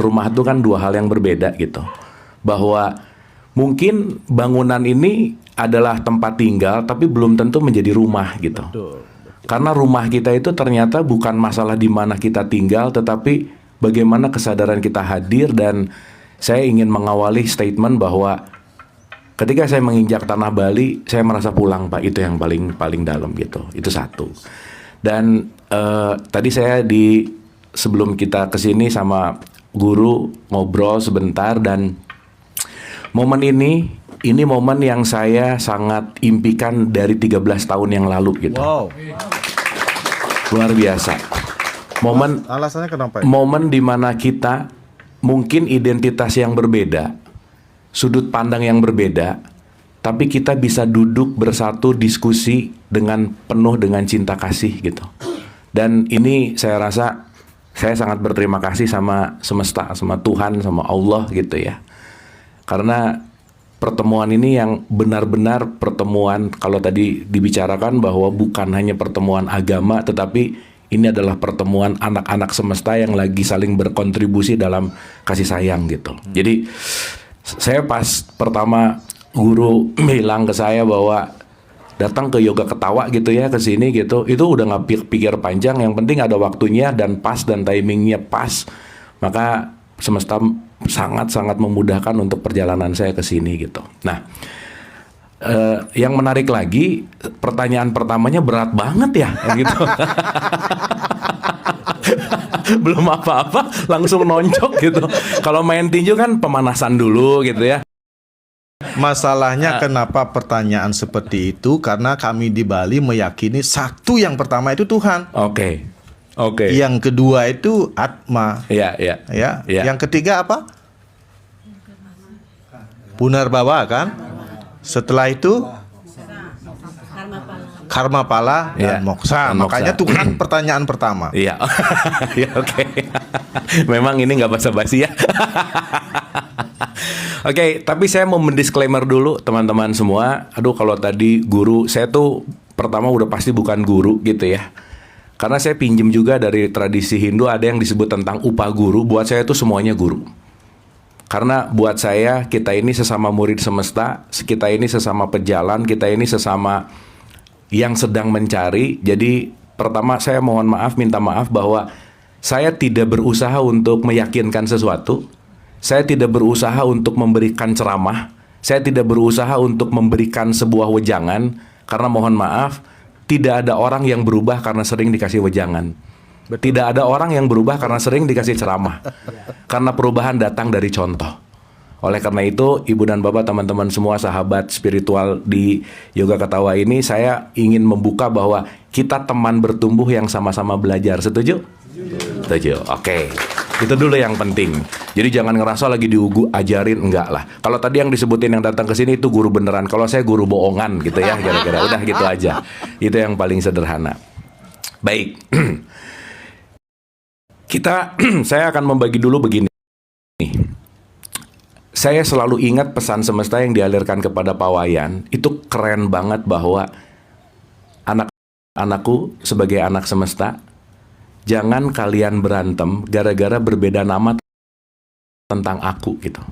rumah itu kan dua hal yang berbeda gitu. Bahwa mungkin bangunan ini adalah tempat tinggal, tapi belum tentu menjadi rumah gitu. Betul. Karena rumah kita itu ternyata bukan masalah di mana kita tinggal, tetapi bagaimana kesadaran kita hadir. Dan saya ingin mengawali statement bahwa ketika saya menginjak tanah Bali, saya merasa pulang, Pak. Itu yang paling dalam gitu. Itu satu. Dan tadi saya sebelum kita kesini sama guru ngobrol sebentar, dan momen ini momen yang saya sangat impikan dari 13 tahun yang lalu gitu. Wow. Luar biasa. Alasannya kenapa? Momen di mana kita mungkin identitas yang berbeda, sudut pandang yang berbeda, tapi kita bisa duduk bersatu diskusi penuh dengan cinta kasih gitu. Dan ini saya rasa saya sangat berterima kasih sama semesta, sama Tuhan, sama Allah gitu ya. Karena pertemuan ini yang benar-benar pertemuan, kalau tadi dibicarakan bahwa bukan hanya pertemuan agama, tetapi ini adalah pertemuan anak-anak semesta yang lagi saling berkontribusi dalam kasih sayang gitu. Jadi saya pas pertama guru bilang ke saya bahwa datang ke Yoga Ketawa gitu ya, ke sini gitu, itu udah nggak pikir panjang, yang penting ada waktunya dan pas dan timingnya pas, maka semesta sangat-sangat memudahkan untuk perjalanan saya ke sini gitu. Nah, yang menarik lagi, pertanyaan pertamanya berat banget ya gitu. Belum apa-apa langsung nonjok gitu. Kalau main tinju kan pemanasan dulu gitu ya. Masalahnya kenapa pertanyaan seperti itu? Karena kami di Bali meyakini satu, yang pertama itu Tuhan. Oke. Yang kedua itu Atma. Ya. Yang ketiga apa? Punarbawa kan? Setelah itu karma pala dan moksa. Makanya Tuhan pertanyaan pertama. Iya. Ya, oke. Memang ini nggak basa-basi ya. Oke, tapi saya mau mendisklaimer dulu teman-teman semua. Aduh, kalau tadi guru, saya tuh pertama udah pasti bukan guru gitu ya. Karena saya pinjem juga dari tradisi Hindu, ada yang disebut tentang upah guru. Buat saya itu semuanya guru. Karena buat saya, kita ini sesama murid semesta, kita ini sesama pejalan, kita ini sesama yang sedang mencari. Jadi pertama saya mohon maaf, minta maaf bahwa saya tidak berusaha untuk meyakinkan sesuatu. Saya tidak berusaha untuk memberikan ceramah. Saya tidak berusaha untuk memberikan sebuah wejangan. Karena mohon maaf, tidak ada orang yang berubah karena sering dikasih wejangan. Tidak ada orang yang berubah karena sering dikasih ceramah. Karena perubahan datang dari contoh. Oleh karena itu, Ibu dan Bapak, teman-teman semua, sahabat spiritual di Yoga Ketawa ini, saya ingin membuka bahwa kita teman bertumbuh yang sama-sama belajar. Setuju? Setuju. Oke. Itu dulu yang penting. Jadi jangan ngerasa lagi ajarin, enggak lah. Kalau tadi yang disebutin yang datang ke sini itu guru beneran. Kalau saya guru bohongan gitu ya, kira-kira. Udah gitu aja. Itu yang paling sederhana. Baik. Saya akan membagi dulu begini. Saya selalu ingat pesan semesta yang dialirkan kepada Pak Wayan. Itu keren banget bahwa anak-anakku sebagai anak semesta, jangan kalian berantem gara-gara berbeda nama tentang aku gitu.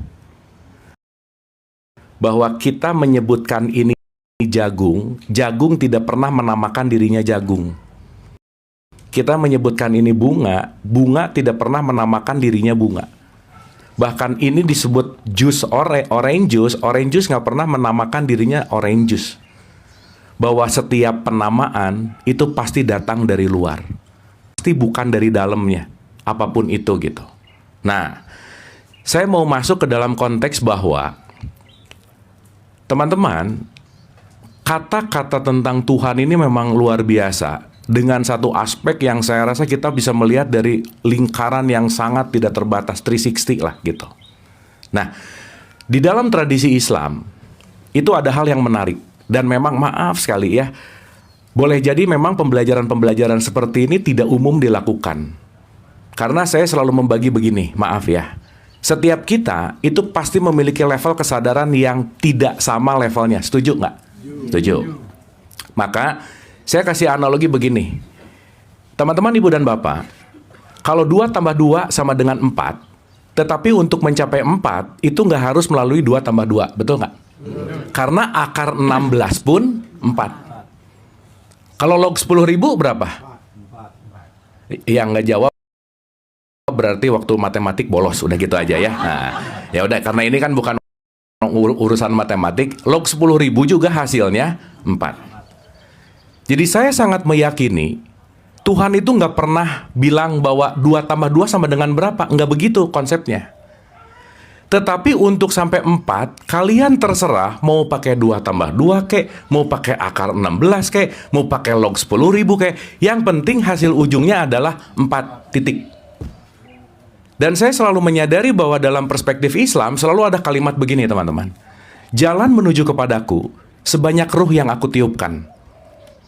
Bahwa kita menyebutkan ini jagung, jagung tidak pernah menamakan dirinya jagung. Kita menyebutkan ini bunga, bunga tidak pernah menamakan dirinya bunga. Bahkan ini disebut jus orange juice nggak pernah menamakan dirinya orange juice. Bahwa setiap penamaan itu pasti datang dari luar. Pasti bukan dari dalamnya, apapun itu gitu. Nah, saya mau masuk ke dalam konteks bahwa teman-teman, kata-kata tentang Tuhan ini memang luar biasa. Dengan satu aspek yang saya rasa kita bisa melihat dari lingkaran yang sangat tidak terbatas, 360 lah gitu. Nah, di dalam tradisi Islam, itu ada hal yang menarik. Dan memang maaf sekali ya, boleh jadi memang pembelajaran-pembelajaran seperti ini tidak umum dilakukan. Karena saya selalu membagi begini, maaf ya. Setiap kita itu pasti memiliki level kesadaran yang tidak sama levelnya. Setuju nggak? Setuju. Maka saya kasih analogi begini. Teman-teman, Ibu dan Bapak, kalau 2 tambah 2 sama dengan 4, Tetapi untuk mencapai 4 itu nggak harus melalui 2 tambah 2, betul nggak? Karena akar 16 pun 4. Kalau log 10.000 berapa? Yang nggak jawab berarti waktu matematik bolos, udah gitu aja ya. Nah, ya udah, karena ini kan bukan urusan matematik, log 10.000 juga hasilnya 4. Jadi saya sangat meyakini Tuhan itu nggak pernah bilang bahwa 2 tambah 2 sama dengan berapa. Nggak begitu konsepnya. Tetapi untuk sampai 4, kalian terserah mau pakai 2 tambah 2 kek, mau pakai akar 16 kek, mau pakai log 10.000 kek. Yang penting hasil ujungnya adalah 4 titik. Dan saya selalu menyadari bahwa dalam perspektif Islam selalu ada kalimat begini, teman-teman. Jalan menuju kepadaku sebanyak ruh yang aku tiupkan.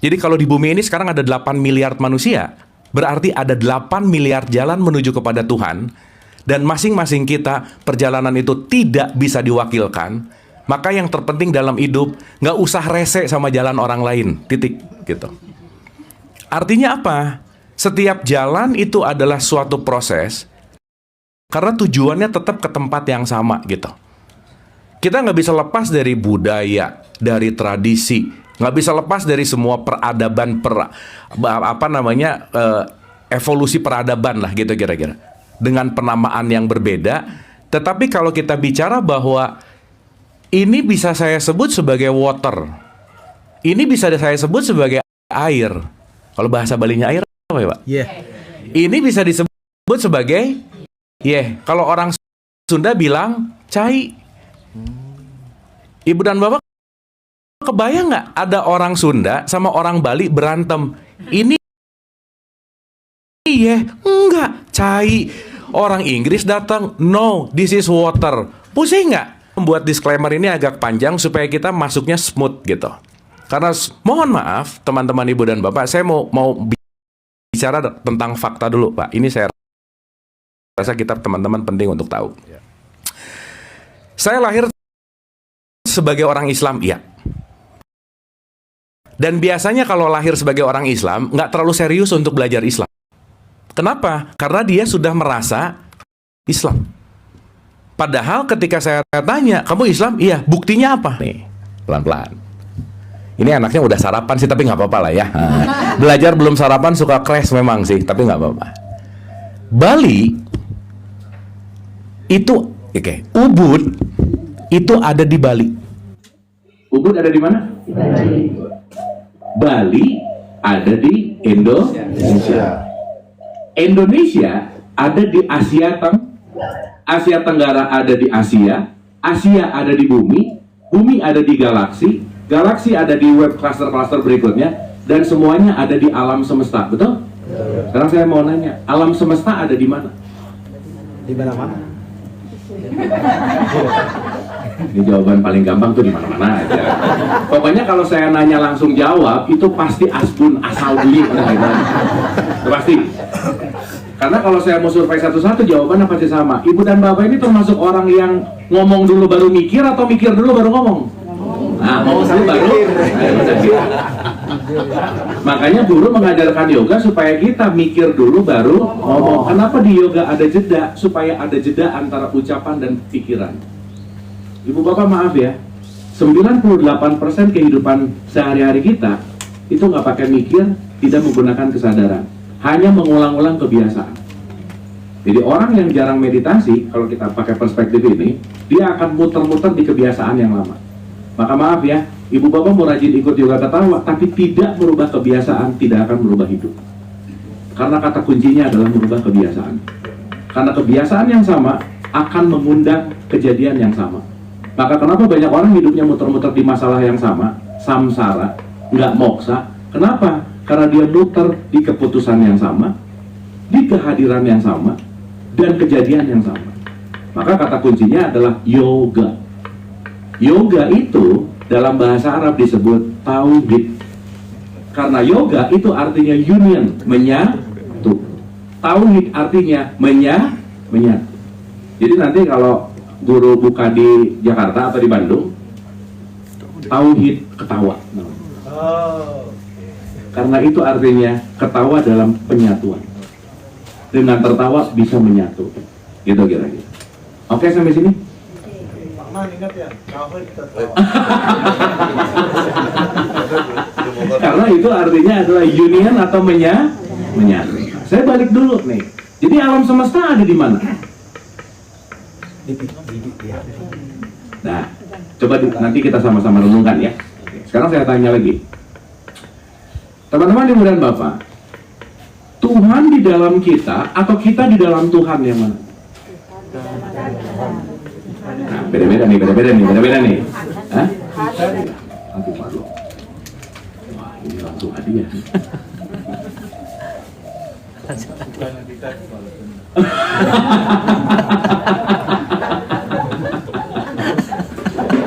Jadi kalau di bumi ini sekarang ada 8 miliar manusia, berarti ada 8 miliar jalan menuju kepada Tuhan, dan masing-masing kita perjalanan itu tidak bisa diwakilkan. Maka yang terpenting dalam hidup, nggak usah rese sama jalan orang lain, titik, gitu. Artinya apa? Setiap jalan itu adalah suatu proses, karena tujuannya tetap ke tempat yang sama, gitu. Kita nggak bisa lepas dari budaya, dari tradisi, nggak bisa lepas dari semua peradaban, evolusi peradaban lah gitu kira-kira, dengan penamaan yang berbeda. Tetapi kalau kita bicara bahwa ini bisa saya sebut sebagai water, ini bisa saya sebut sebagai air. Kalau bahasa Balinya air apa ya, Pak? Yeah. Ini bisa disebut sebagai kalau orang Sunda bilang cai. Ibu dan Bapak kebayang nggak ada orang Sunda sama orang Bali berantem? Ini enggak, cai. Orang Inggris datang, no, this is water. Pusing nggak? Membuat disclaimer ini agak panjang supaya kita masuknya smooth gitu. Karena mohon maaf teman-teman ibu dan bapak, saya mau bicara tentang fakta dulu, Pak. Ini saya rasa kita teman-teman penting untuk tahu. Saya lahir sebagai orang Islam, iya. Dan biasanya kalau lahir sebagai orang Islam, nggak terlalu serius untuk belajar Islam. Kenapa? Karena dia sudah merasa Islam. Padahal ketika saya tanya, kamu Islam? Iya, buktinya apa? Nih, pelan-pelan. Ini anaknya udah sarapan sih, tapi nggak apa-apa lah ya. Belajar belum sarapan suka crash memang sih, tapi nggak apa-apa. Bali, itu, Ubud, itu ada di Bali. Ubud ada di mana? Di Bali. Bali ada di Indonesia. Indonesia ada di Asia Tenggara ada di Asia, Asia ada di bumi, bumi ada di galaksi, galaksi ada di web cluster-cluster berikutnya, dan semuanya ada di alam semesta, betul? Sekarang saya mau nanya, alam semesta ada di mana? Di mana-mana. Ini jawaban paling gampang tuh di mana-mana aja. Pokoknya kalau saya nanya langsung jawab, itu pasti asbun asal bunyi, itu pasti. Karena kalau saya mau survei satu-satu, jawabannya pasti sama. Ibu dan bapak ini termasuk orang yang ngomong dulu baru mikir atau mikir dulu baru ngomong? Nah, ngomong dulu baru. Makanya guru mengajarkan yoga supaya kita mikir dulu baru ngomong. Kenapa di yoga ada jeda? Supaya ada jeda antara ucapan dan pikiran. Ibu bapak maaf ya, 98% kehidupan sehari-hari kita itu nggak pakai mikir, tidak menggunakan kesadaran, hanya mengulang-ulang kebiasaan. Jadi orang yang jarang meditasi, kalau kita pakai perspektif ini, dia akan muter-muter di kebiasaan yang lama. Maka maaf ya, ibu bapak mau rajin ikut yoga ketawa, tapi tidak merubah kebiasaan, tidak akan merubah hidup. Karena kata kuncinya adalah merubah kebiasaan. Karena kebiasaan yang sama akan mengundang kejadian yang sama. Maka kenapa banyak orang hidupnya muter-muter di masalah yang sama, samsara, nggak moksa? Kenapa? Karena dia muter di keputusan yang sama, di kehadiran yang sama, dan kejadian yang sama. Maka kata kuncinya adalah yoga. Yoga itu dalam bahasa Arab disebut tauhid. Karena yoga itu artinya union, menyatu. Tauhid artinya menyatu. Jadi nanti kalau guru buka di Jakarta atau di Bandung, tauhid ketawa. Karena itu artinya ketawa dalam penyatuan. Dengan tertawa bisa menyatu. Gitu kira-kira. Oke, sampai sini? Karena itu artinya adalah union atau menyatu. Saya balik dulu nih. Jadi alam semesta ada di mana? Nah, coba nanti kita sama-sama renungkan ya. Sekarang saya tanya lagi. Teman-teman dimuliakan Bapak, Tuhan di dalam kita atau kita di dalam Tuhan yang mana? Nah, beda-beda nih. Hah? Aduh, malu. Wah, ini langsung hadiah.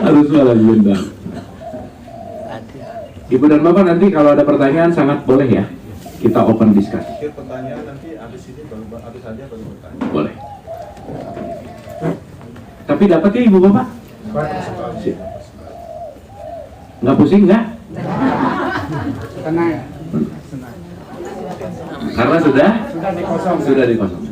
Harus malah diundang. Ibu dan Bapak, nanti kalau ada pertanyaan sangat boleh ya. Kita open discuss. Pertanyaan nanti habis ini habis saja baru bertanya. Boleh. Tapi dapat ya Ibu Bapak? Sip. Nggak pusing nggak? Tenang. Karena sudah dikosong.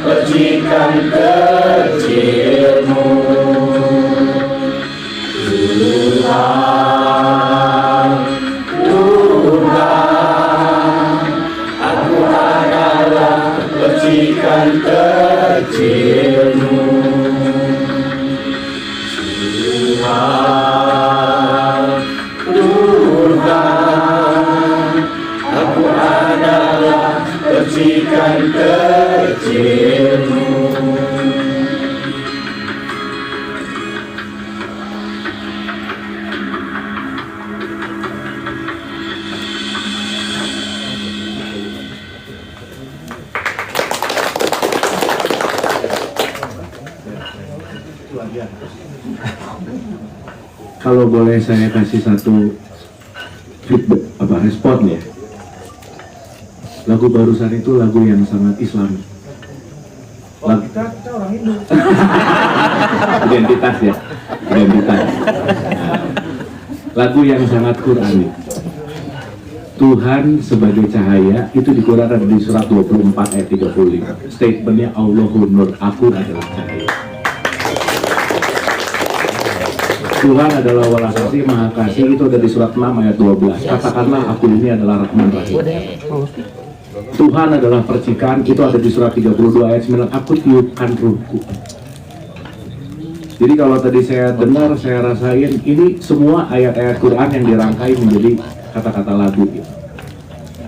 Percikan kecilmu Kalau boleh saya kasih satu feedback respon ya. Lagu barusan itu lagu yang sangat Islami. Kita orang Hindu. Identitas ya, identitas. Nah, lagu yang sangat Qurani. Tuhan sebagai cahaya itu di Quran ada di surat 24 ayat 35. Statementnya Allahun Nur, aku adalah cahaya. Tuhan adalah welas asih, maha kasih, itu ada di surat 6 ayat 12. Katakanlah aku ini adalah Rahman Rahim. Tuhan adalah percikan, itu ada di surat 32 ayat 9. Aku tiupkan ruhku. Jadi kalau tadi saya dengar, saya rasain ini semua ayat-ayat Quran yang dirangkai menjadi kata-kata lagu gitu.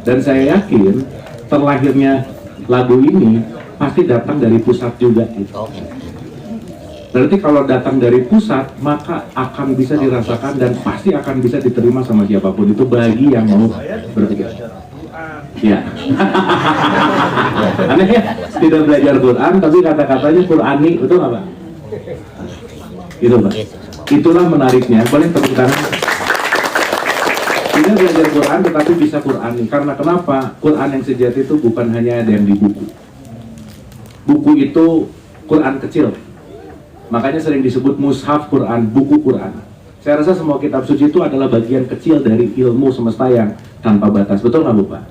Dan saya yakin terlahirnya lagu ini pasti datang dari pusat juga gitu. Berarti kalau datang dari pusat, maka akan bisa dirasakan dan pasti akan bisa diterima sama siapapun itu bagi yang mau berpikir. Ya. Aneh ya, tidak belajar Quran tapi kata-katanya Qurani, betul nggak Pak? Itu Pak. Itulah menariknya. Boleh tepuk tangan. Tidak belajar Quran tetapi bisa Qurani. Karena kenapa? Quran yang sejati itu bukan hanya ada yang di buku. Buku itu Quran kecil. Makanya sering disebut mushaf Quran, buku Quran. Saya rasa semua kitab suci itu adalah bagian kecil dari ilmu semesta yang tanpa batas. Betul nggak Bu Pak?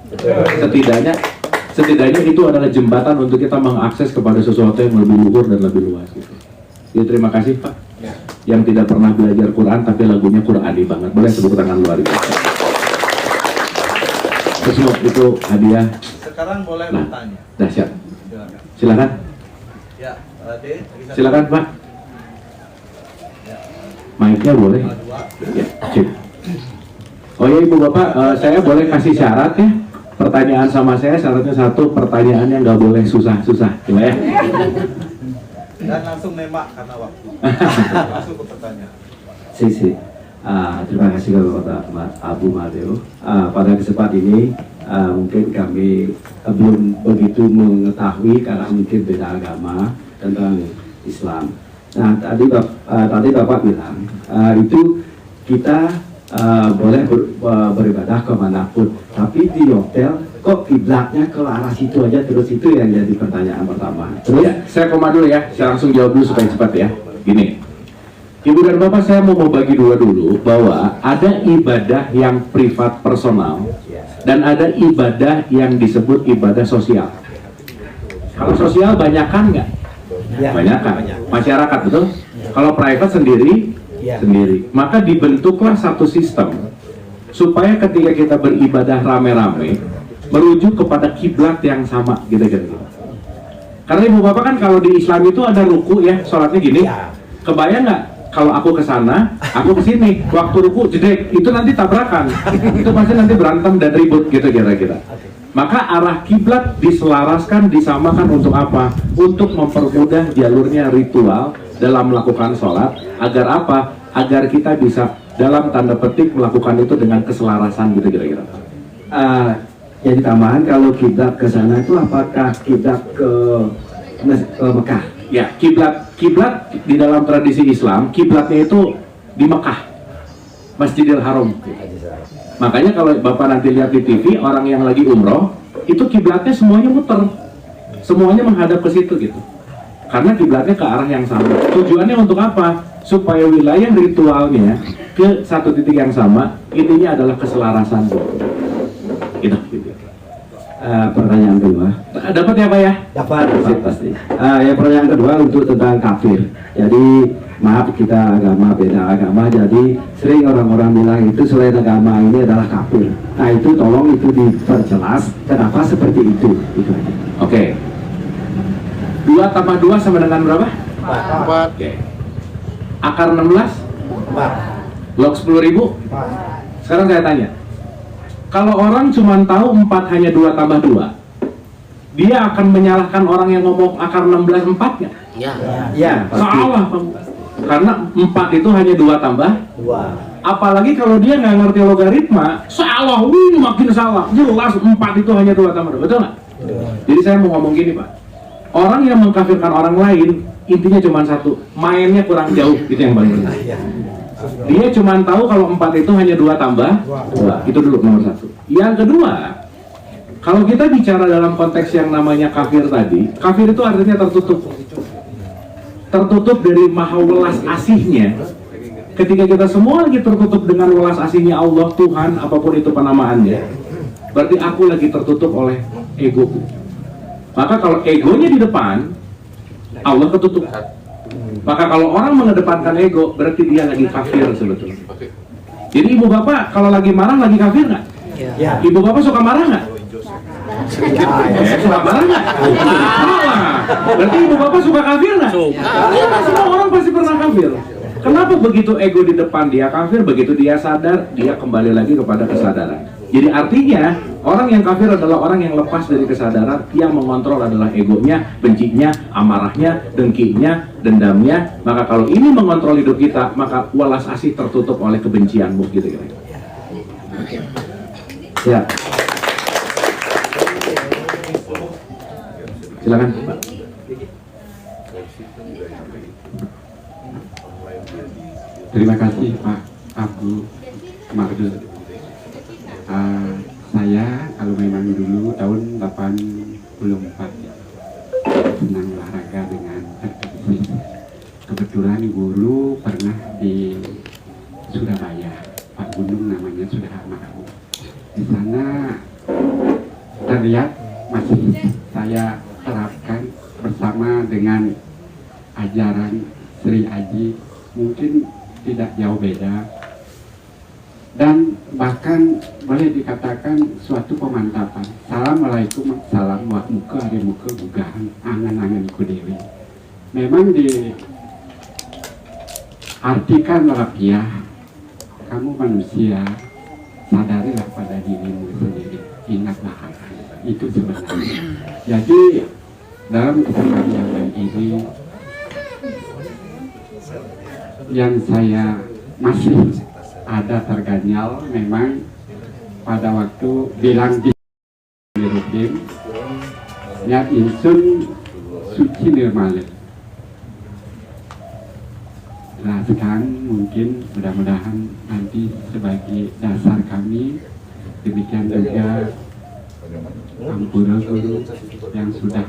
Setidaknya itu adalah jembatan untuk kita mengakses kepada sesuatu yang lebih luhur dan lebih luas gitu. Jadi terima kasih Pak. Yang tidak pernah belajar Quran tapi lagunya Qurani banget. Boleh tepuk tangan luar biasa. Terus itu hadiah. Sekarang boleh bertanya. Dahsyat. Silakan. Ya, Silakan Pak. Mic-nya boleh? Ya, cip. Oh ya Ibu Bapak, saya boleh kasih syarat ya? Pertanyaan sama saya syaratnya satu, pertanyaannya nggak boleh susah-susah, coba ya. Dan langsung nembak karena waktu. Langsung ke pertanyaan. Sisi. Terima kasih kepada Abu Madeo. Pada kesempatan ini mungkin kami belum begitu mengetahui karena mungkin beda agama tentang Islam. Nah tadi Bapak bilang itu kita boleh beribadah kemanapun, tapi di hotel kok kiblatnya ke arah situ aja terus, itu yang jadi pertanyaan pertama. Terus Ya, saya koma dulu ya, saya langsung jawab dulu supaya cepat ya. Gini, Ibu dan Bapak, saya mau bagi dua dulu bahwa ada ibadah yang privat personal dan ada ibadah yang disebut ibadah sosial. Kalau sosial banyakan nggak? Banyakan. Masyarakat, betul? Kalau private sendiri, sendiri. Maka dibentuklah satu sistem supaya ketika kita beribadah rame-rame merujuk kepada kiblat yang sama, gitu-gitu. Karena Ibu Bapak kan kalau di Islam itu ada ruku ya, sholatnya gini. Kebayang nggak? Kalau aku ke sana, aku ke sini, waktu ruku jedek, itu nanti tabrakan. Itu pasti nanti berantem dan ribut gitu kira-kira. Maka arah kiblat diselaraskan, disamakan untuk apa? Untuk mempermudah jalurnya ritual dalam melakukan sholat. Agar apa? Agar kita bisa dalam tanda petik melakukan itu dengan keselarasan gitu kira-kira. Jadi tambahan, kalau kiblat ke sana itu apakah kiblat ke Mekah? Ya, kiblat di dalam tradisi Islam, kiblatnya itu di Mekah, Masjidil Haram. Makanya kalau Bapak nanti lihat di TV orang yang lagi umroh, itu kiblatnya semuanya muter, semuanya menghadap ke situ gitu. Karena kiblatnya ke arah yang sama. Tujuannya untuk apa? Supaya wilayah ritualnya ke satu titik yang sama. Intinya adalah keselarasan. Gitu. Pertanyaan kedua. Dapat ya Pak ya? Dapat pasti. Yang pertanyaan kedua untuk tentang kafir. Jadi maaf, kita agama beda agama, jadi sering orang-orang bilang itu selain agama ini adalah kafir. Nah itu tolong itu diperjelas kenapa seperti itu. Itu aja. Oke. 2 tambah 2 sama dengan berapa? 4. Oke. Akar 16? 4. Log 10.000? Sekarang saya tanya, kalau orang cuma tahu 4 hanya 2 tambah 2, dia akan menyalahkan orang yang ngomong akar 16 4 nggak? Ya, Salah Pak. Karena 4 itu hanya 2 tambah 2. apalagi kalau dia nggak ngerti logaritma, salah, makin salah. Jelas 4 itu hanya 2 tambah 2, betul nggak? Jadi saya mau ngomong gini Pak, orang yang mengkafirkan orang lain intinya cuma satu, mainnya kurang jauh, itu yang paling penting. Dia cuma tahu kalau 4 itu hanya 2 tambah 2, itu dulu nomor 1. Yang kedua, kalau kita bicara dalam konteks yang namanya kafir tadi, kafir itu artinya tertutup. Tertutup dari maha welas asihnya. Ketika kita semua lagi tertutup dengan welas asihnya Allah, Tuhan, apapun itu penamaannya, berarti aku lagi tertutup oleh ego. Maka kalau egonya di depan, Allah ketutup. Maka kalau orang mengedepankan ego, berarti dia lagi kafir sebetulnya. Jadi ibu bapak kalau lagi marah lagi kafir nggak? Ibu bapak suka marah nggak? Suka marah nggak? Salah. Berarti ibu bapak suka kafir nggak? Semua orang pasti pernah kafir. Kenapa begitu ego di depan dia kafir, begitu dia sadar, dia kembali lagi kepada kesadaran. Jadi artinya, orang yang kafir adalah orang yang lepas dari kesadaran, yang mengontrol adalah egonya, bencinya, amarahnya, dengkinya, dendamnya. Maka kalau ini mengontrol hidup kita, maka welas asih tertutup oleh kebencianmu, gitu kira-kira. Ya. Silakan, Pak. Terima kasih Pak Abu Mardul. Saya kalau memang dulu tahun 84 senang olahraga dengan aktivis. Kebetulan guru pernah di Surabaya, Pak Gunung namanya sudah almarhum. Di sana terlihat masih saya terapkan bersama dengan ajaran Sri Aji, mungkin tidak jauh beda, dan bahkan boleh dikatakan suatu pemantapan. Assalamualaikum, salam wa muka hari muka bugahan angan-angan ku dewi. Memang diartikan rapiah, kamu manusia, sadarilah pada dirimu sendiri, ingatlah akan itu sebenarnya. Jadi dalam kesempatan ini yang saya masih ada terganyal, memang pada waktu bilang di rutin niat insun suci nirmala. Nah sekarang mungkin mudah-mudahan nanti sebagai dasar kami, demikian juga Ampura Guru yang sudah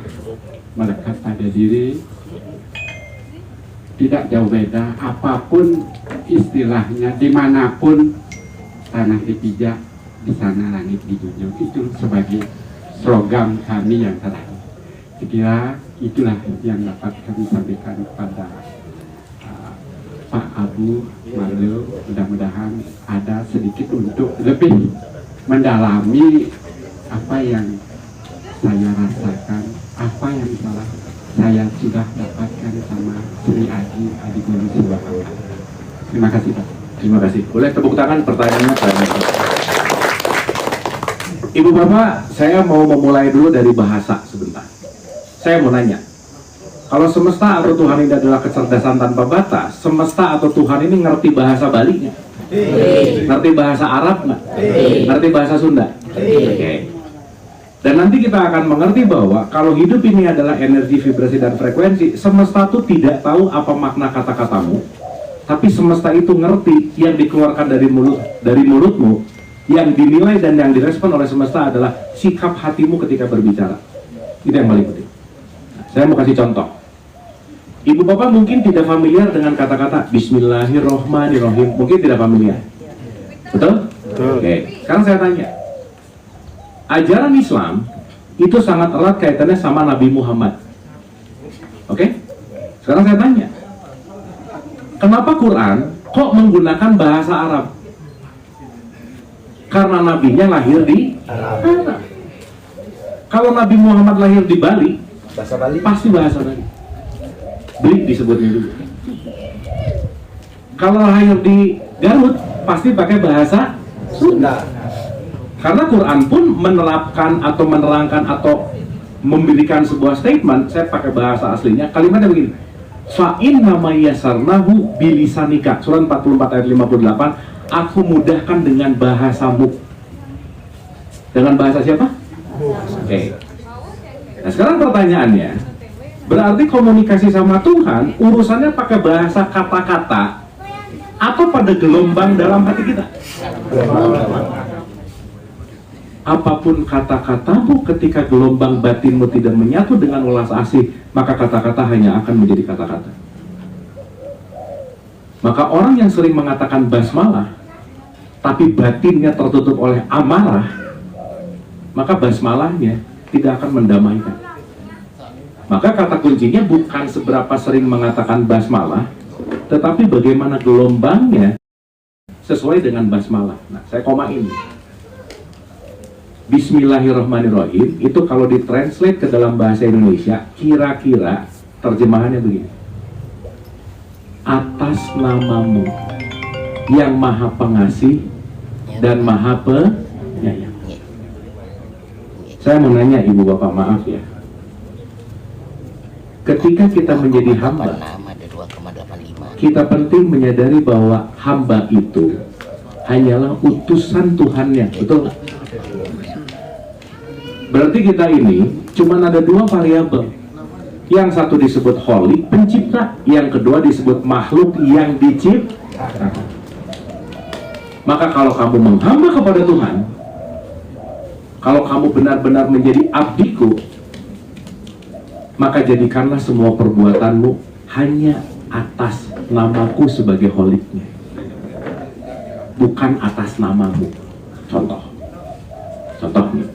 melekat pada diri, tidak jauh beda, apapun istilahnya, dimanapun tanah dipijak, di sana langit dijunjung. Itu sebagai slogan kami yang terakhir. Sekira itulah yang dapat kami sampaikan kepada Pak Abu Mardul. Mudah-mudahan ada sedikit untuk lebih mendalami apa yang saya rasakan, apa yang salah saya sudah dapatkan sama Sri Aji Adiguru Subhanahu. Terima kasih Pak. Terima kasih. Boleh tepuk tangan pertanyaannya Pak. Ibu Bapak, saya mau memulai dulu dari bahasa sebentar. Saya mau nanya, kalau semesta atau Tuhan ini adalah kecerdasan tanpa batas, semesta atau Tuhan ini ngerti bahasa Bali nggak? Ngerti bahasa Arab nggak? Ngerti bahasa Sunda? Oke. Dan nanti kita akan mengerti bahwa kalau hidup ini adalah energi, vibrasi, dan frekuensi, semesta itu tidak tahu apa makna kata-katamu, tapi semesta itu ngerti yang dikeluarkan dari mulutmu, yang dinilai dan yang direspon oleh semesta adalah sikap hatimu ketika berbicara. Itu yang paling penting. Saya mau kasih contoh. Ibu bapak mungkin tidak familiar dengan kata-kata Bismillahirrohmanirrohim. Mungkin tidak familiar. Betul? Betul. Oke. Sekarang saya tanya. Ajaran Islam itu sangat erat kaitannya sama Nabi Muhammad. Oke? Sekarang saya tanya. Kenapa Quran kok menggunakan bahasa Arab? Karena nabinya lahir di Arab. Kalau Nabi Muhammad lahir di Bali, bahasa Bali, pasti bahasa Bali. Beli disebutnya dulu. Kalau lahir di Garut, pasti pakai bahasa Sunda. Karena Quran pun menerapkan atau menerangkan atau memberikan sebuah statement, saya pakai bahasa aslinya, kalimatnya begini. Fa'in nama yasarnahu bilisanika. Surah 44 ayat 58. Aku mudahkan dengan bahasamu. Dengan bahasa siapa? Oke. Nah sekarang pertanyaannya, Berarti komunikasi sama Tuhan urusannya pakai bahasa kata-kata atau pada gelombang dalam hati kita. Apapun kata-katamu ketika gelombang batinmu tidak menyatu dengan welas asih, maka kata-kata hanya akan menjadi kata-kata. Maka orang yang sering mengatakan basmalah tapi batinnya tertutup oleh amarah, maka basmalahnya tidak akan mendamaikan. Maka kata kuncinya bukan seberapa sering mengatakan basmalah, tetapi bagaimana gelombangnya sesuai dengan basmalah. Nah, saya koma ini. Bismillahirrahmanirrahim itu kalau ditranslate ke dalam bahasa Indonesia, kira-kira terjemahannya begini. Atas namamu yang maha pengasih dan maha penyayang. Saya mau nanya ibu bapak, maaf ya. Ketika kita menjadi hamba, kita penting menyadari bahwa hamba itu hanyalah utusan Tuhannya, betul nggak? Berarti kita ini cuma ada dua variabel. Yang satu disebut holy, pencipta. Yang kedua disebut makhluk yang diciptakan. Maka kalau kamu menghamba kepada Tuhan, kalau kamu benar-benar menjadi abdiku, maka jadikanlah semua perbuatanmu hanya atas namaku sebagai holiknya, bukan atas namamu. Contoh nih,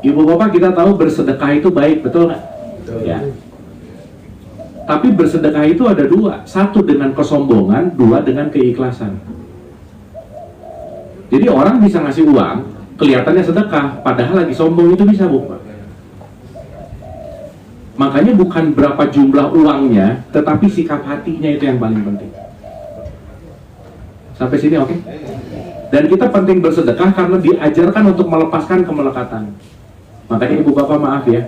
ibu bapak kita tahu bersedekah itu baik, betul nggak? Ya. Tapi bersedekah itu ada dua, satu dengan kesombongan, dua dengan keikhlasan. Jadi orang bisa ngasih uang, kelihatannya sedekah, padahal lagi sombong, itu bisa bukan? Makanya bukan berapa jumlah uangnya, tetapi sikap hatinya itu yang paling penting. Sampai sini oke? Dan kita penting bersedekah karena diajarkan untuk melepaskan kemelekatan. Makanya ibu bapak maaf ya,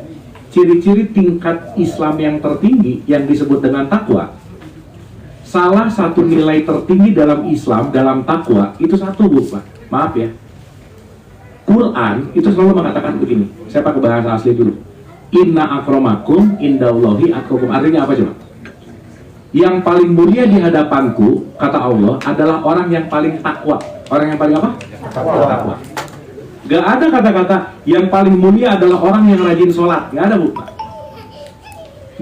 ciri-ciri tingkat Islam yang tertinggi yang disebut dengan takwa, salah satu nilai tertinggi dalam Islam, dalam takwa, itu satu bu, Pak. Maaf ya, Quran itu selalu mengatakan begini, saya pakai bahasa asli dulu. Inna akramakum indallahi atqakum. Artinya apa coba? Yang paling mulia di hadapanku, kata Allah, adalah orang yang paling takwa. Orang yang paling apa? Takwa. Gak ada kata-kata yang paling mulia adalah orang yang rajin sholat. Gak ada bu.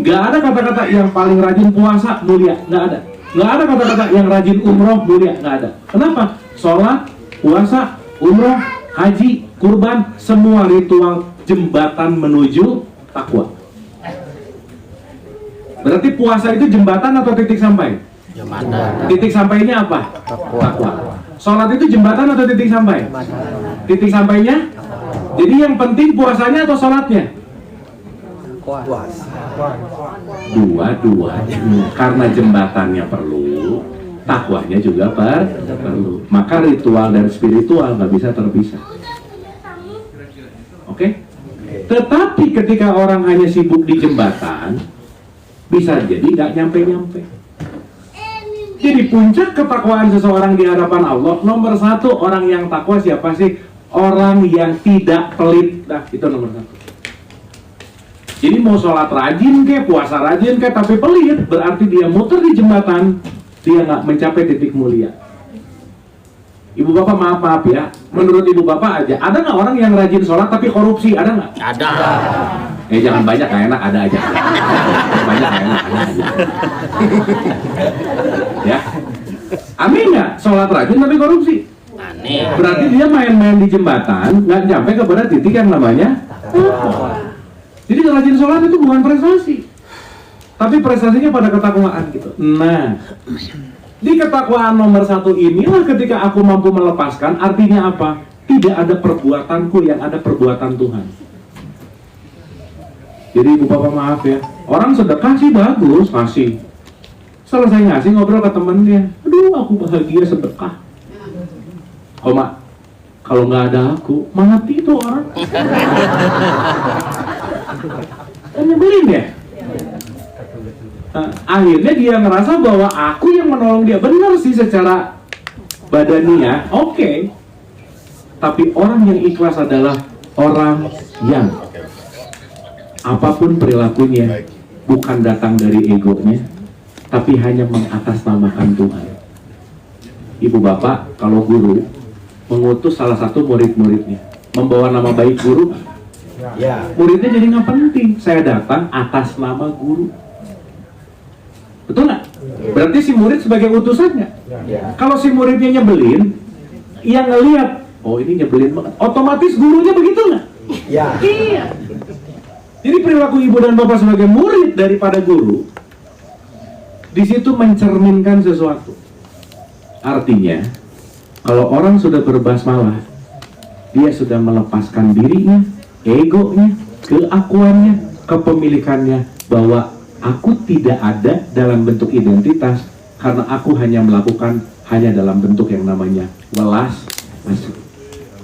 Gak ada kata-kata yang paling rajin puasa mulia. Gak ada. Gak ada kata-kata yang rajin umroh mulia. Gak ada. Kenapa? Sholat, puasa, umroh, haji, kurban, semua ritual jembatan menuju takwa. Berarti puasa itu jembatan atau titik sampai? Jembatan. Titik sampainya apa? Takwa. Sholat itu jembatan atau titik sampai? Titik sampainya? Jadi yang penting puasanya atau sholatnya? Dua-duanya. Karena jembatannya perlu, takwanya juga perlu. Maka ritual dan spiritual nggak bisa terpisah. Oke? Tetapi ketika orang hanya sibuk di jembatan, bisa jadi nggak nyampe-nyampe. Jadi puncak ketakwaan seseorang di hadapan Allah, nomor satu, orang yang takwa siapa sih? Orang yang tidak pelit. Nah, itu nomor satu. Jadi mau sholat rajin ke, puasa rajin ke, tapi pelit, berarti dia muter di jembatan, dia nggak mencapai titik mulia. Ibu bapak maaf ya, menurut ibu bapak aja, ada nggak orang yang rajin sholat tapi korupsi? Ada nggak? Ada. Jangan banyak, nggak enak, ada aja. Banyak, nggak enak, ada aja. Ya, aneh nggak? Sholat rajin tapi korupsi? Aneh. Berarti dia main-main di jembatan, nggak nyampe kepada titik yang namanya takwa. Jadi rajin sholat itu bukan prestasi, tapi prestasinya pada ketakwaan gitu. Nah, di ketakwaan nomor satu inilah ketika aku mampu melepaskan, artinya apa? Tidak ada perbuatanku, yang ada perbuatan Tuhan. Jadi ibu bapak maaf ya, orang sedekah sih bagus, ngasih. Selesai ngasih ngobrol ke temennya, aduh aku bahagia sedekah. Koma, kalau nggak ada aku, mati tuh orang. Kan nyebelin ya? Akhirnya dia ngerasa bahwa aku yang menolong dia. Benar sih secara badania, oke. Tapi orang yang ikhlas adalah orang yang apapun perilakunya, bukan datang dari egonya, tapi hanya mengatasnamakan Tuhan. Ibu bapak, kalau guru mengutus salah satu murid-muridnya, membawa nama baik guru, muridnya jadi nggak penting. Saya datang atas nama guru. Betul nggak? Berarti si murid sebagai utusannya. Kalau si muridnya nyebelin, ia ngelihat, oh ini nyebelin banget, otomatis gurunya begitu nggak? Iya. Jadi perilaku ibu dan bapak sebagai murid daripada guru, di situ mencerminkan sesuatu. Artinya, kalau orang sudah berbasmalah, dia sudah melepaskan dirinya, egonya, keakuannya, kepemilikannya, bahwa aku tidak ada dalam bentuk identitas, karena aku hanya melakukan hanya dalam bentuk yang namanya welas asih.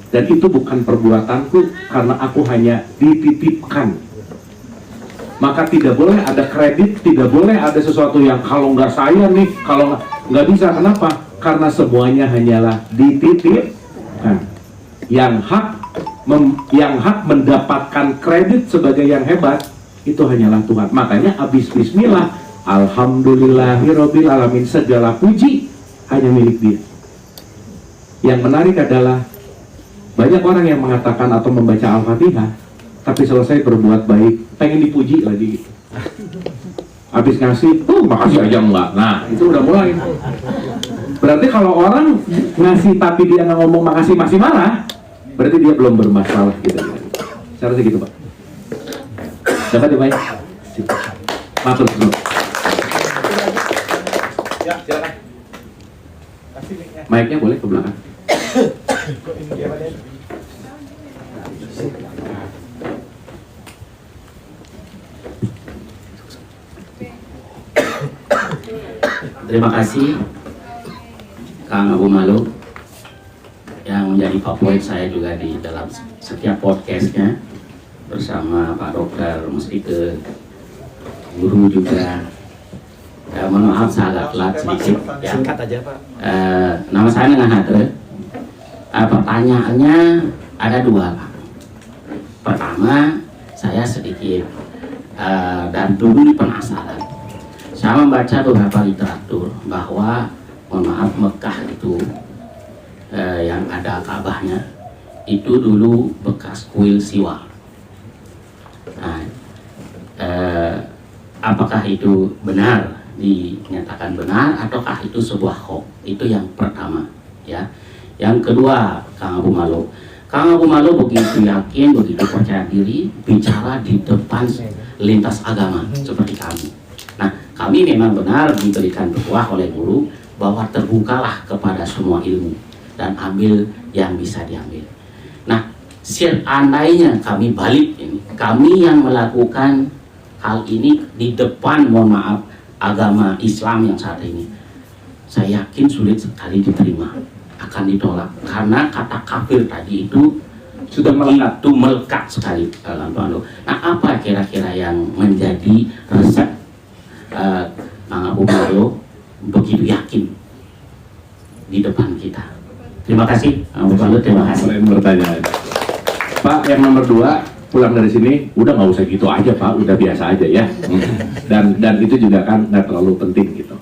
Dan itu bukan perbuatanku, karena aku hanya dititipkan. Maka tidak boleh ada kredit, tidak boleh ada sesuatu yang kalau nggak saya nih, kalau nggak bisa. Kenapa? Karena semuanya hanyalah dititipkan. Yang hak mendapatkan kredit sebagai yang hebat itu hanyalah Tuhan. Makanya abis bismillah, alhamdulillahirabbil alamin, segala puji hanya milik Dia. Yang menarik adalah banyak orang yang mengatakan atau membaca Al-Fatihah, tapi selesai berbuat baik, pengen dipuji lagi. Habis ngasih, makasih aja enggak. Nah, itu udah mulai. Berarti kalau orang ngasih tapi dia nggak ngomong makasih, masih marah, berarti dia belum bermasalah gitu. Saya rasa gitu, Pak. Dapat ya, Pak? Matur dulu. Ya, silakan. Mic-nya boleh ke belakang. Terima kasih Kang Abu Malu yang menjadi favorit saya juga di dalam setiap podcastnya bersama Pak Dokter Mustika, guru juga. Mohon maaf saya agak telat sedikit ya. Singkat aja Pak. Nama saya Nengan Hate. Pertanyaannya ada dua Pak. Pertama, saya sedikit dan dulu penasaran. Saya membaca beberapa literatur bahwa, mohon maaf, Mekah itu yang ada Ka'bahnya itu dulu bekas kuil Siwa. Nah, apakah itu benar, dinyatakan benar, ataukah itu sebuah hoax? Itu yang pertama, ya. Yang kedua, Kang Abu Malu. Kang Abu Malu begitu yakin, begitu percaya diri, bicara di depan lintas agama seperti kami. Nah, kami memang benar diberikan petuah oleh guru bahwa terbukalah kepada semua ilmu dan ambil yang bisa diambil. Nah, seandainya kami balik ini, kami yang melakukan hal ini di depan, mohon maaf, agama Islam yang saat ini, saya yakin sulit sekali diterima, akan ditolak karena kata kafir tadi itu sudah melekat sekali dalam Tuhan. Nah, apa kira-kira yang menjadi resep Kang Abu Malu begitu yakin di depan kita? Terima kasih, Kang Abu Malu, terima kasih. Boleh bertanya, Pak. Yang nomor 2 pulang dari sini, udah nggak usah gitu aja Pak, udah biasa aja ya. Dan itu juga kan nggak terlalu penting gitu.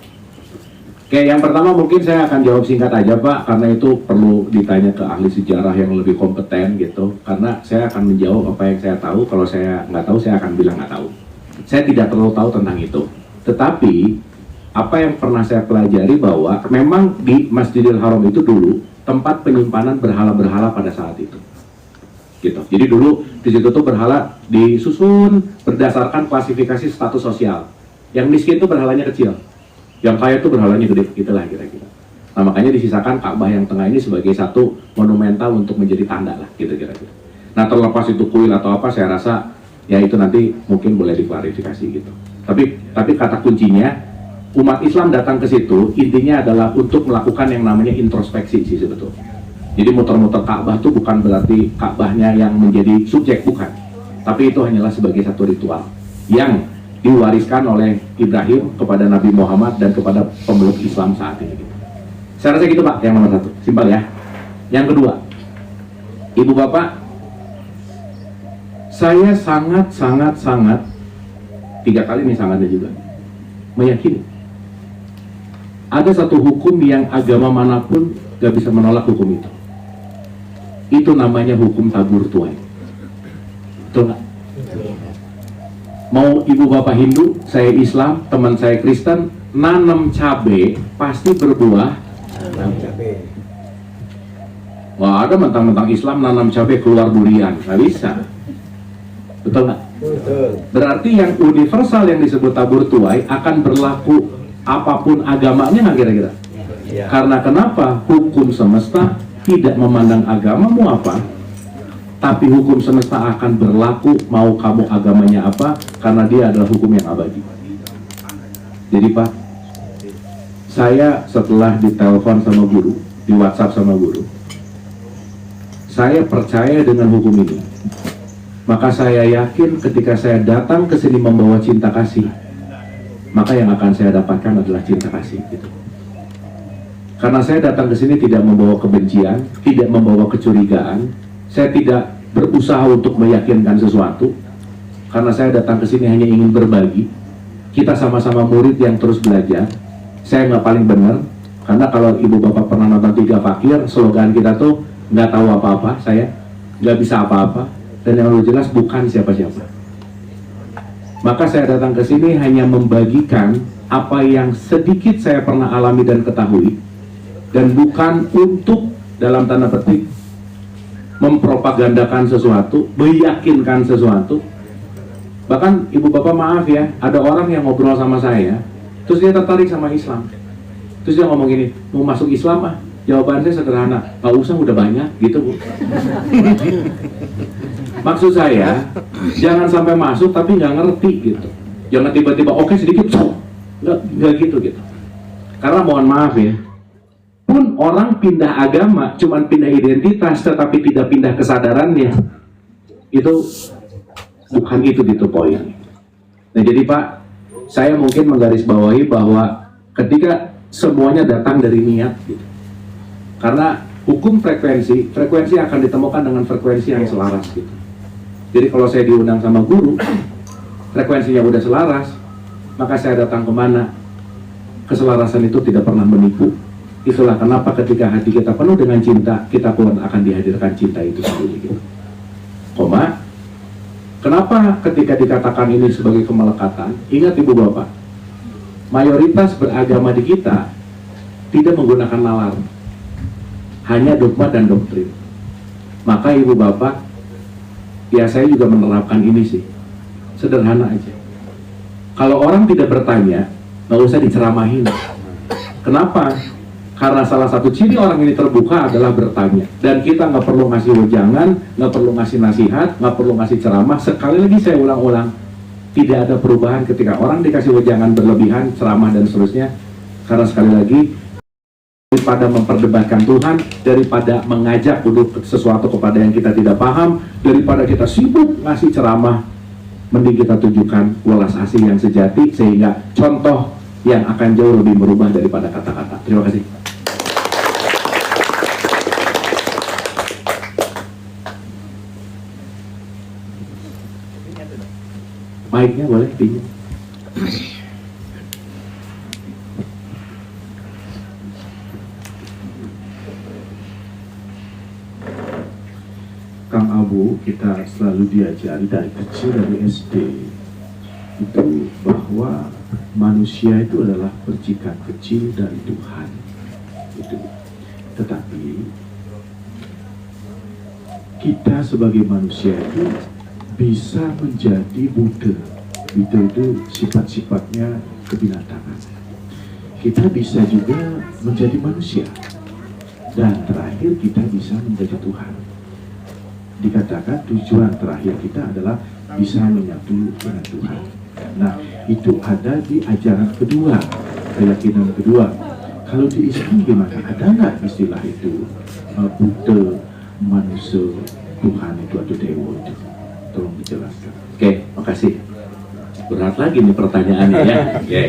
Oke, yang pertama mungkin saya akan jawab singkat aja Pak, karena itu perlu ditanya ke ahli sejarah yang lebih kompeten gitu. Karena saya akan menjawab apa yang saya tahu. Kalau saya nggak tahu, saya akan bilang nggak tahu. Saya tidak terlalu tahu tentang itu. Tetapi apa yang pernah saya pelajari bahwa memang di Masjidil Haram itu dulu tempat penyimpanan berhala-berhala pada saat itu. Gitu. Jadi dulu di situ tuh berhala disusun berdasarkan klasifikasi status sosial. Yang miskin tuh berhalanya kecil, yang kaya tuh berhalanya gede, gitulah kira-kira. Nah, makanya disisakan Ka'bah yang tengah ini sebagai satu monumental untuk menjadi tanda lah, gitu kira-kira. Nah, terlepas itu kuil atau apa, saya rasa ya itu nanti mungkin boleh diklarifikasi gitu. Tapi kata kuncinya, umat Islam datang ke situ intinya adalah untuk melakukan yang namanya introspeksi sih sebetulnya. Jadi muter-muter Ka'bah itu bukan berarti Ka'bahnya yang menjadi subjek, bukan. Tapi itu hanyalah sebagai satu ritual yang diwariskan oleh Ibrahim kepada Nabi Muhammad dan kepada pemeluk Islam saat ini. Saya rasa gitu Pak, yang nomor 1, simpel ya. Yang kedua, Ibu Bapak, saya sangat 3 kali misalnya juga, meyakini ada satu hukum yang agama manapun gak bisa menolak hukum itu. Itu namanya hukum tabur tuai. Betul nggak? Mau ibu bapak Hindu, saya Islam, teman saya Kristen, nanam cabai pasti berbuah. Wah, ada mentang-mentang Islam nanam cabai keluar durian, nggak bisa. Betul nggak? Betul. Berarti yang universal yang disebut tabur tuai akan berlaku apapun agamanya nggak kira-kira? Ya. Karena kenapa? Hukum semesta tidak memandang agamamu apa, tapi hukum semesta akan berlaku mau kamu agamanya apa, karena dia adalah hukum yang abadi. Jadi Pak, saya setelah ditelepon sama guru, di WhatsApp sama guru, saya percaya dengan hukum ini. Maka saya yakin ketika saya datang ke sini membawa cinta kasih, maka yang akan saya dapatkan adalah cinta kasih gitu. Karena saya datang ke sini tidak membawa kebencian, tidak membawa kecurigaan, saya tidak berusaha untuk meyakinkan sesuatu, karena saya datang ke sini hanya ingin berbagi. Kita sama-sama murid yang terus belajar. Saya nggak paling benar, karena kalau ibu bapak pernah nonton 3 Fakir, slogan kita tuh nggak tahu apa-apa, saya nggak bisa apa-apa, dan yang lebih jelas bukan siapa-siapa. Maka saya datang ke sini hanya membagikan apa yang sedikit saya pernah alami dan ketahui, dan bukan untuk dalam tanda petik mempropagandakan sesuatu, meyakinkan sesuatu. Bahkan ibu bapak maaf ya, ada orang yang ngobrol sama saya, terus dia tertarik sama Islam, terus dia ngomong gini, mau masuk Islam ah? Jawaban saya sederhana, nggak usah, udah banyak gitu Bu. Maksud saya, jangan sampai masuk tapi nggak ngerti gitu. Jangan tiba-tiba oke sedikit, nggak gitu. Karena mohon maaf ya, pun orang pindah agama, cuman pindah identitas, tetapi tidak pindah kesadarannya, itu bukan itu gitu poin. Nah jadi Pak, saya mungkin menggarisbawahi bahwa ketika semuanya datang dari niat gitu. Karena hukum frekuensi akan ditemukan dengan frekuensi yang selaras gitu. Jadi kalau saya diundang sama guru, frekuensinya udah selaras, maka saya datang kemana? Keselarasan itu tidak pernah menipu. Itulah kenapa ketika hati kita penuh dengan cinta, kita pun akan dihadirkan cinta itu sendiri gitu. Koma, kenapa ketika dikatakan ini sebagai kemelekatan? Ingat ibu bapak, mayoritas beragama di kita tidak menggunakan nalar, hanya dogma dan doktrin. Maka ibu bapak, ya saya juga menerapkan ini sih, sederhana aja. Kalau orang tidak bertanya, nggak usah diceramahin. Kenapa? Karena salah satu ciri orang ini terbuka adalah bertanya. Dan kita nggak perlu ngasih wejangan, nggak perlu ngasih nasihat, nggak perlu ngasih ceramah. Sekali lagi saya ulang-ulang, tidak ada perubahan ketika orang dikasih wejangan berlebihan, ceramah dan seterusnya. Karena sekali lagi, daripada memperdebatkan Tuhan, daripada mengajak untuk sesuatu kepada yang kita tidak paham, daripada kita sibuk ngasih ceramah, mending kita tunjukkan welas asih yang sejati, sehingga contoh yang akan jauh lebih merubah daripada kata-kata. Terima kasih. Mic-nya boleh pinjam. Kang Abu, kita selalu diajari dari kecil, dari SD itu bahwa manusia itu adalah percikan kecil dari Tuhan itu. Tetapi kita sebagai manusia itu bisa menjadi Buddha. Buddha itu sifat-sifatnya kebinatangan. Kita bisa juga menjadi manusia, dan terakhir kita bisa menjadi Tuhan. Dikatakan tujuan terakhir kita adalah bisa menyatu dengan Tuhan. Nah, itu ada di ajaran kedua, keyakinan kedua. Kalau di Islam gimana? Ada nggak istilah itu? Buddha, manusia, Tuhan itu atau Dewa itu? Tolong dijelaskan. Oke, makasih. Berat lagi nih pertanyaannya ya. Oke.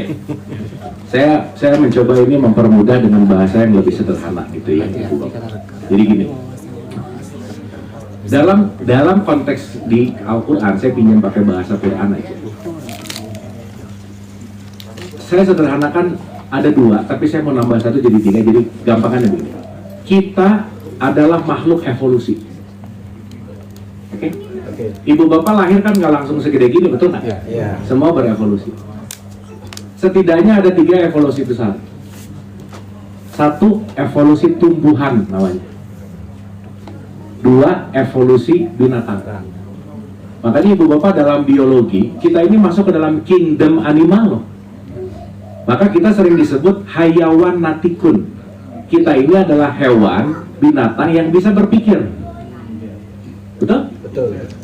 Saya mencoba ini mempermudah dengan bahasa yang lebih sederhana gitu ya. Jadi gini. Dalam konteks di Al-Quran, saya pinjam pakai bahasa Quran aja. saya sederhanakan ada 2, tapi saya mau nambah 1 jadi 3, jadi gampangannya begini. Kita adalah makhluk evolusi. Oke? Ibu bapak lahir kan nggak langsung segede gini, betul nggak? Semua berevolusi. Setidaknya ada 3 evolusi besar. 1, evolusi tumbuhan namanya. 2, evolusi binatang. Makanya ibu bapak dalam biologi, kita ini masuk ke dalam kingdom animal loh. Maka kita sering disebut hayawan natikun. Kita ini adalah hewan, binatang yang bisa berpikir. Betul?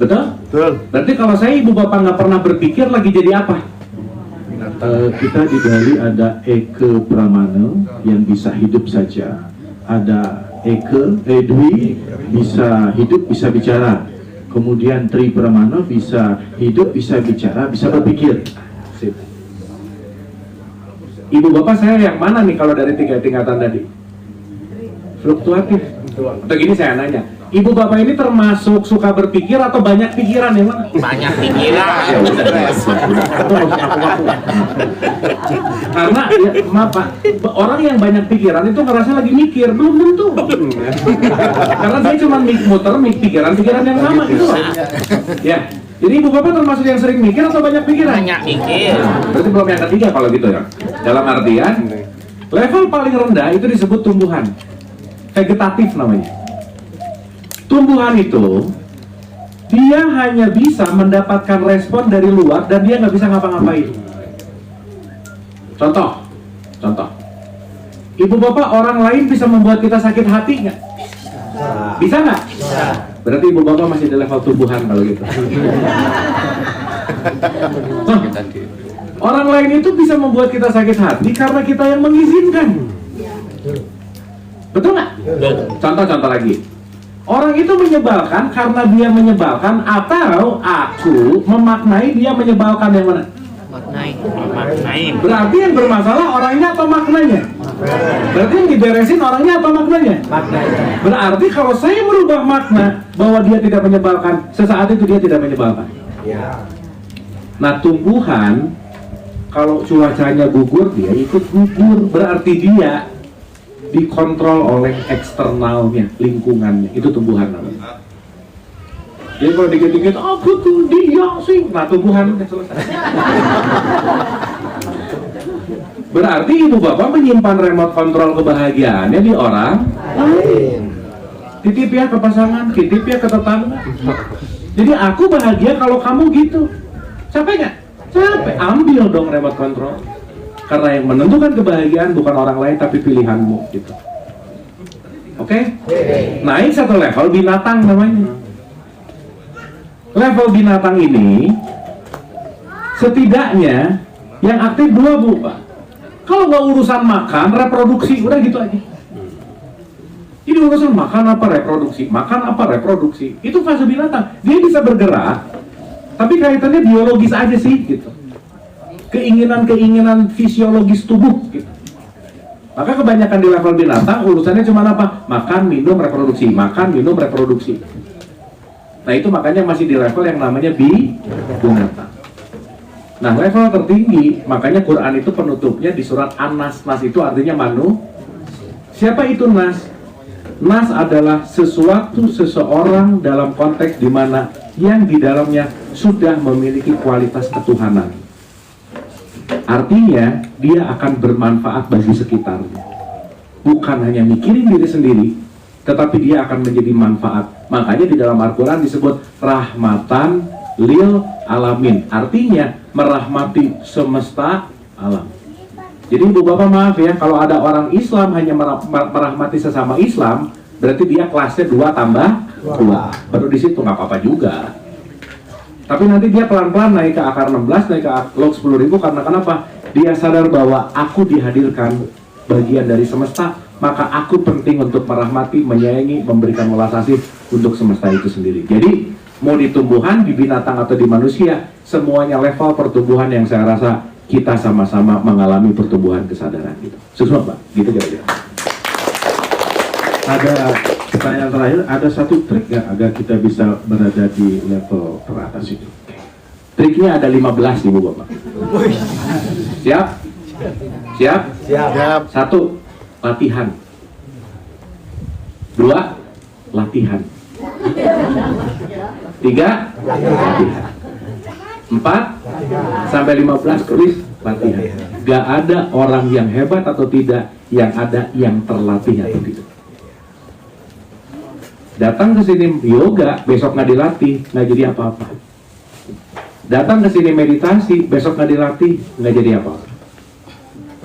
Betul? Berarti kalau saya ibu bapak nggak pernah berpikir, lagi jadi apa? Kita di Bali ada Eke Pramana yang bisa hidup saja, ada Dwi bisa hidup, bisa bicara, kemudian Tri Pramana bisa hidup, bisa bicara, bisa berpikir. Sip. Ibu bapak saya yang mana nih kalau dari 3 tingkatan tadi? Fluktuatif. Atau gini saya nanya, ibu bapak ini termasuk suka berpikir atau banyak pikiran yang mana? Banyak pikiran. Ya udah. Karena ya, maaf Pak, orang yang banyak pikiran itu ngerasa lagi mikir, belum tentu. Karena dia cuma muter pikiran yang sama gitu Pak. Ya. Jadi ibu bapak termasuk yang sering mikir atau banyak pikiran? Banyak mikir. Berarti belum yang ketiga kalau gitu ya. Dalam artian level paling rendah itu disebut tumbuhan. Vegetatif namanya. Tumbuhan itu dia hanya bisa mendapatkan respon dari luar dan dia nggak bisa ngapa-ngapain. Contoh. Ibu bapak, orang lain bisa membuat kita sakit hati nggak? Bisa nggak? Berarti ibu bapak masih di level tumbuhan kalau gitu. Orang lain itu bisa membuat kita sakit hati karena kita yang mengizinkan. Betul nggak? Contoh lagi. Orang itu menyebalkan karena dia menyebalkan, atau aku memaknai dia menyebalkan, yang mana? Maknai. Berarti yang bermasalah orangnya atau maknanya? Berarti yang diberesin orangnya atau maknanya? Berarti kalau saya merubah makna bahwa dia tidak menyebalkan, sesaat itu dia tidak menyebalkan. Nah, tumbuhan kalau cuacanya gugur, dia ikut gugur. Berarti dia dikontrol oleh eksternalnya, lingkungannya. Itu tumbuhan namanya. Jadi kalau dikit-dikit, aku tuh dia sih, nah tumbuhan udah selesai. Berarti ibu bapak menyimpan remote kontrol kebahagiaannya di orang lain. Titip ya ke pasangan, titip ya ke tetangga. Jadi aku bahagia kalau kamu gitu. Capek nggak? Capek. Ambil dong remote control. Karena yang menentukan kebahagiaan bukan orang lain tapi pilihanmu gitu. Oke? Naik 1 level, binatang namanya. Level binatang ini setidaknya yang aktif 2 Bu Pak. Kalau nggak urusan makan, reproduksi, udah gitu aja. Ini urusan makan apa reproduksi, itu fase binatang. Dia bisa bergerak, tapi kaitannya biologis aja sih gitu. Keinginan fisiologis tubuh gitu. Maka kebanyakan di level binatang urusannya cuma apa? Makan, minum, reproduksi. Nah itu makanya masih di level yang namanya binatang. Nah level tertinggi, makanya Quran itu penutupnya di surat An-Nas. Nas itu artinya Siapa itu Nas? Nas adalah seseorang dalam konteks di mana yang di dalamnya sudah memiliki kualitas ketuhanan. Artinya dia akan bermanfaat bagi sekitarnya. Bukan hanya mikirin diri sendiri, tetapi dia akan menjadi manfaat. Makanya di dalam Al-Quran disebut rahmatan lil alamin. Artinya merahmati semesta alam. Jadi ibu bapak maaf ya, kalau ada orang Islam hanya merahmati sesama Islam, berarti dia kelasnya 2 tambah 2. Baru di situ nggak apa-apa juga. Tapi nanti dia pelan-pelan naik ke akar 16, naik ke log 10.000 karena kenapa? Dia sadar bahwa aku dihadirkan bagian dari semesta, maka aku penting untuk merahmati, menyayangi, memberikan welas asih untuk semesta itu sendiri. Jadi mau di tumbuhan, di binatang atau di manusia, semuanya level pertumbuhan yang saya rasa kita sama-sama mengalami pertumbuhan kesadaran gitu. Susah Pak, gitu kira-kira. Ada pertanyaan terakhir, ada satu trik nggak agar kita bisa berada di level teratas itu? Triknya ada 15 Ibu Bapak. Siap? Siap? Siap. 1. Latihan. 2. Latihan. 3. Latihan. 4 sampai 15 tulis latihan. Gak ada orang yang hebat atau tidak, yang ada yang terlatih atau tidak. Datang ke sini yoga, besok nggak dilatih, nggak jadi apa-apa. Datang ke sini meditasi, besok nggak dilatih, nggak jadi apa-apa.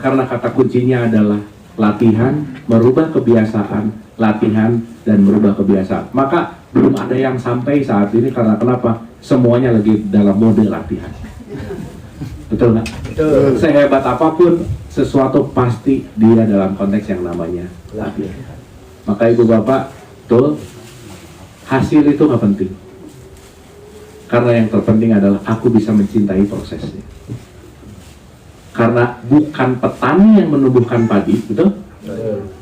Karena kata kuncinya adalah latihan, merubah kebiasaan, latihan, dan merubah kebiasaan. Maka belum ada yang sampai saat ini karena kenapa? Semuanya lagi dalam mode latihan. Betul nggak? Betul. Sehebat apapun, sesuatu pasti dia dalam konteks yang namanya latihan. Maka ibu bapak, betul, hasil itu nggak penting. Karena yang terpenting adalah aku bisa mencintai prosesnya. Karena bukan petani yang menumbuhkan padi, betul?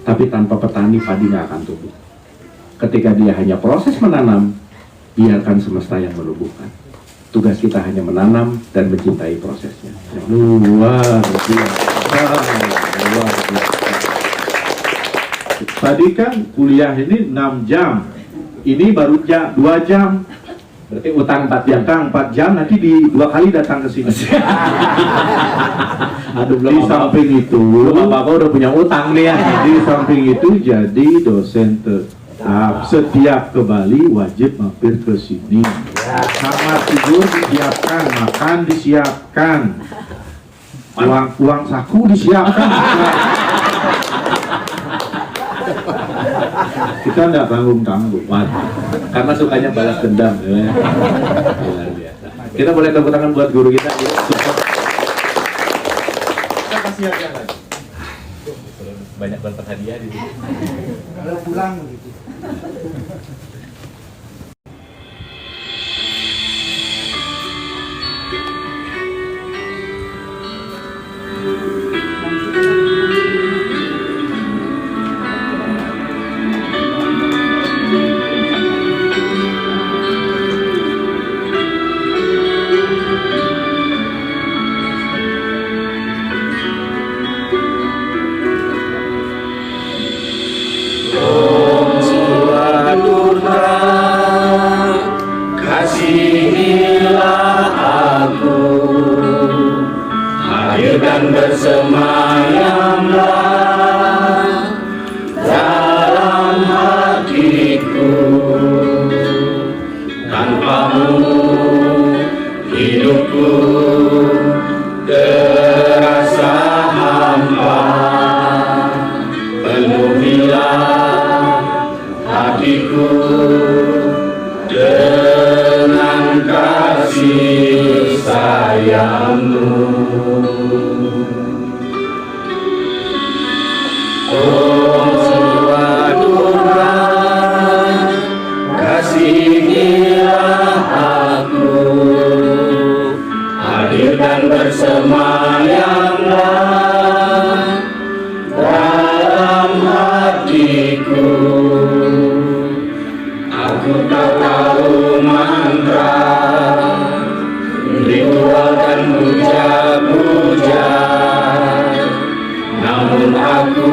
Tapi tanpa petani, padi nggak akan tumbuh. Ketika dia hanya proses menanam, biarkan semesta yang menumbuhkan. Tugas kita hanya menanam dan mencintai prosesnya. Luar biasa. Tadi kan kuliah ini 6 jam. Ini baru 2 jam. Berarti utang 4 jam. Utang 4 jam, nanti 2 kali datang ke sini. Aduh, Di samping itu, Bapak udah punya utang nih ya. di samping itu jadi dosen tetap. Setiap ke Bali wajib mampir ke sini. Kamar tidur disiapkan, makan disiapkan, uang saku disiapkan. Kita tidak tanggung-tanggung. Karena sukanya balas dendam. Ya. Luar biasa. Kita boleh tepuk tangan buat guru kita. Ya. Banyak banget hadiah di sini. Kalau pulang gitu. Dan bersemayamlah dalam hatiku. Tanpamu hidupku terasa hampa. Penuhilah hatiku dengan kasih sayangmu. Om Siwa Durga, kasihilah aku, hadir dan bersemayamlah dalam hatiku. Aku tak tahu mantra, ritual dan puja-puja, namun aku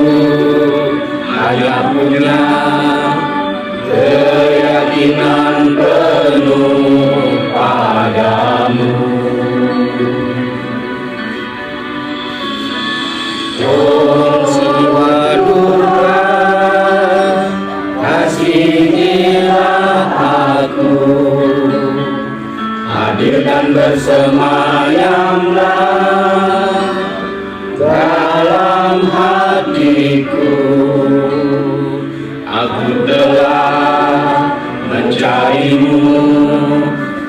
hanya punya keyakinan penuh padamu. Om Siwa Durga, kasihilah aku, hadir dan bersemayamlah dalam hatiku. Aku telah mencarimu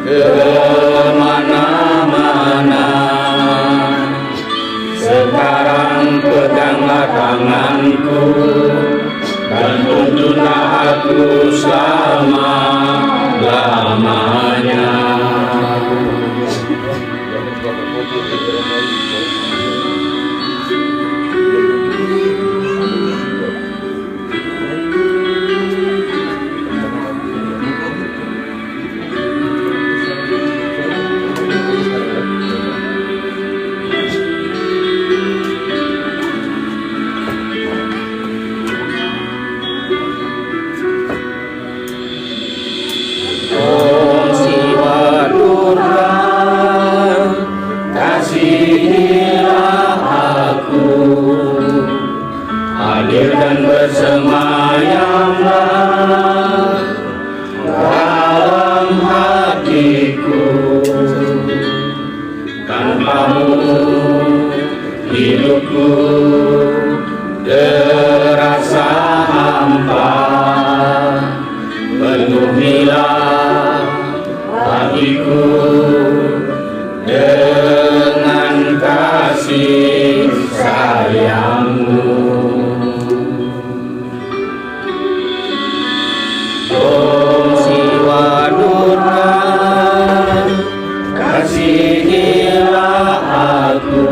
kemana-mana. Sekarang peganglah tanganku dan tuntunlah aku selama-lamanya. hadir dan bersemayamlah dalam hatiku. Tanpamu hidupku terasa hampa. Penuhilah hatiku dengan kasih sayangmu. Om Siwa Durga, kasihilah aku,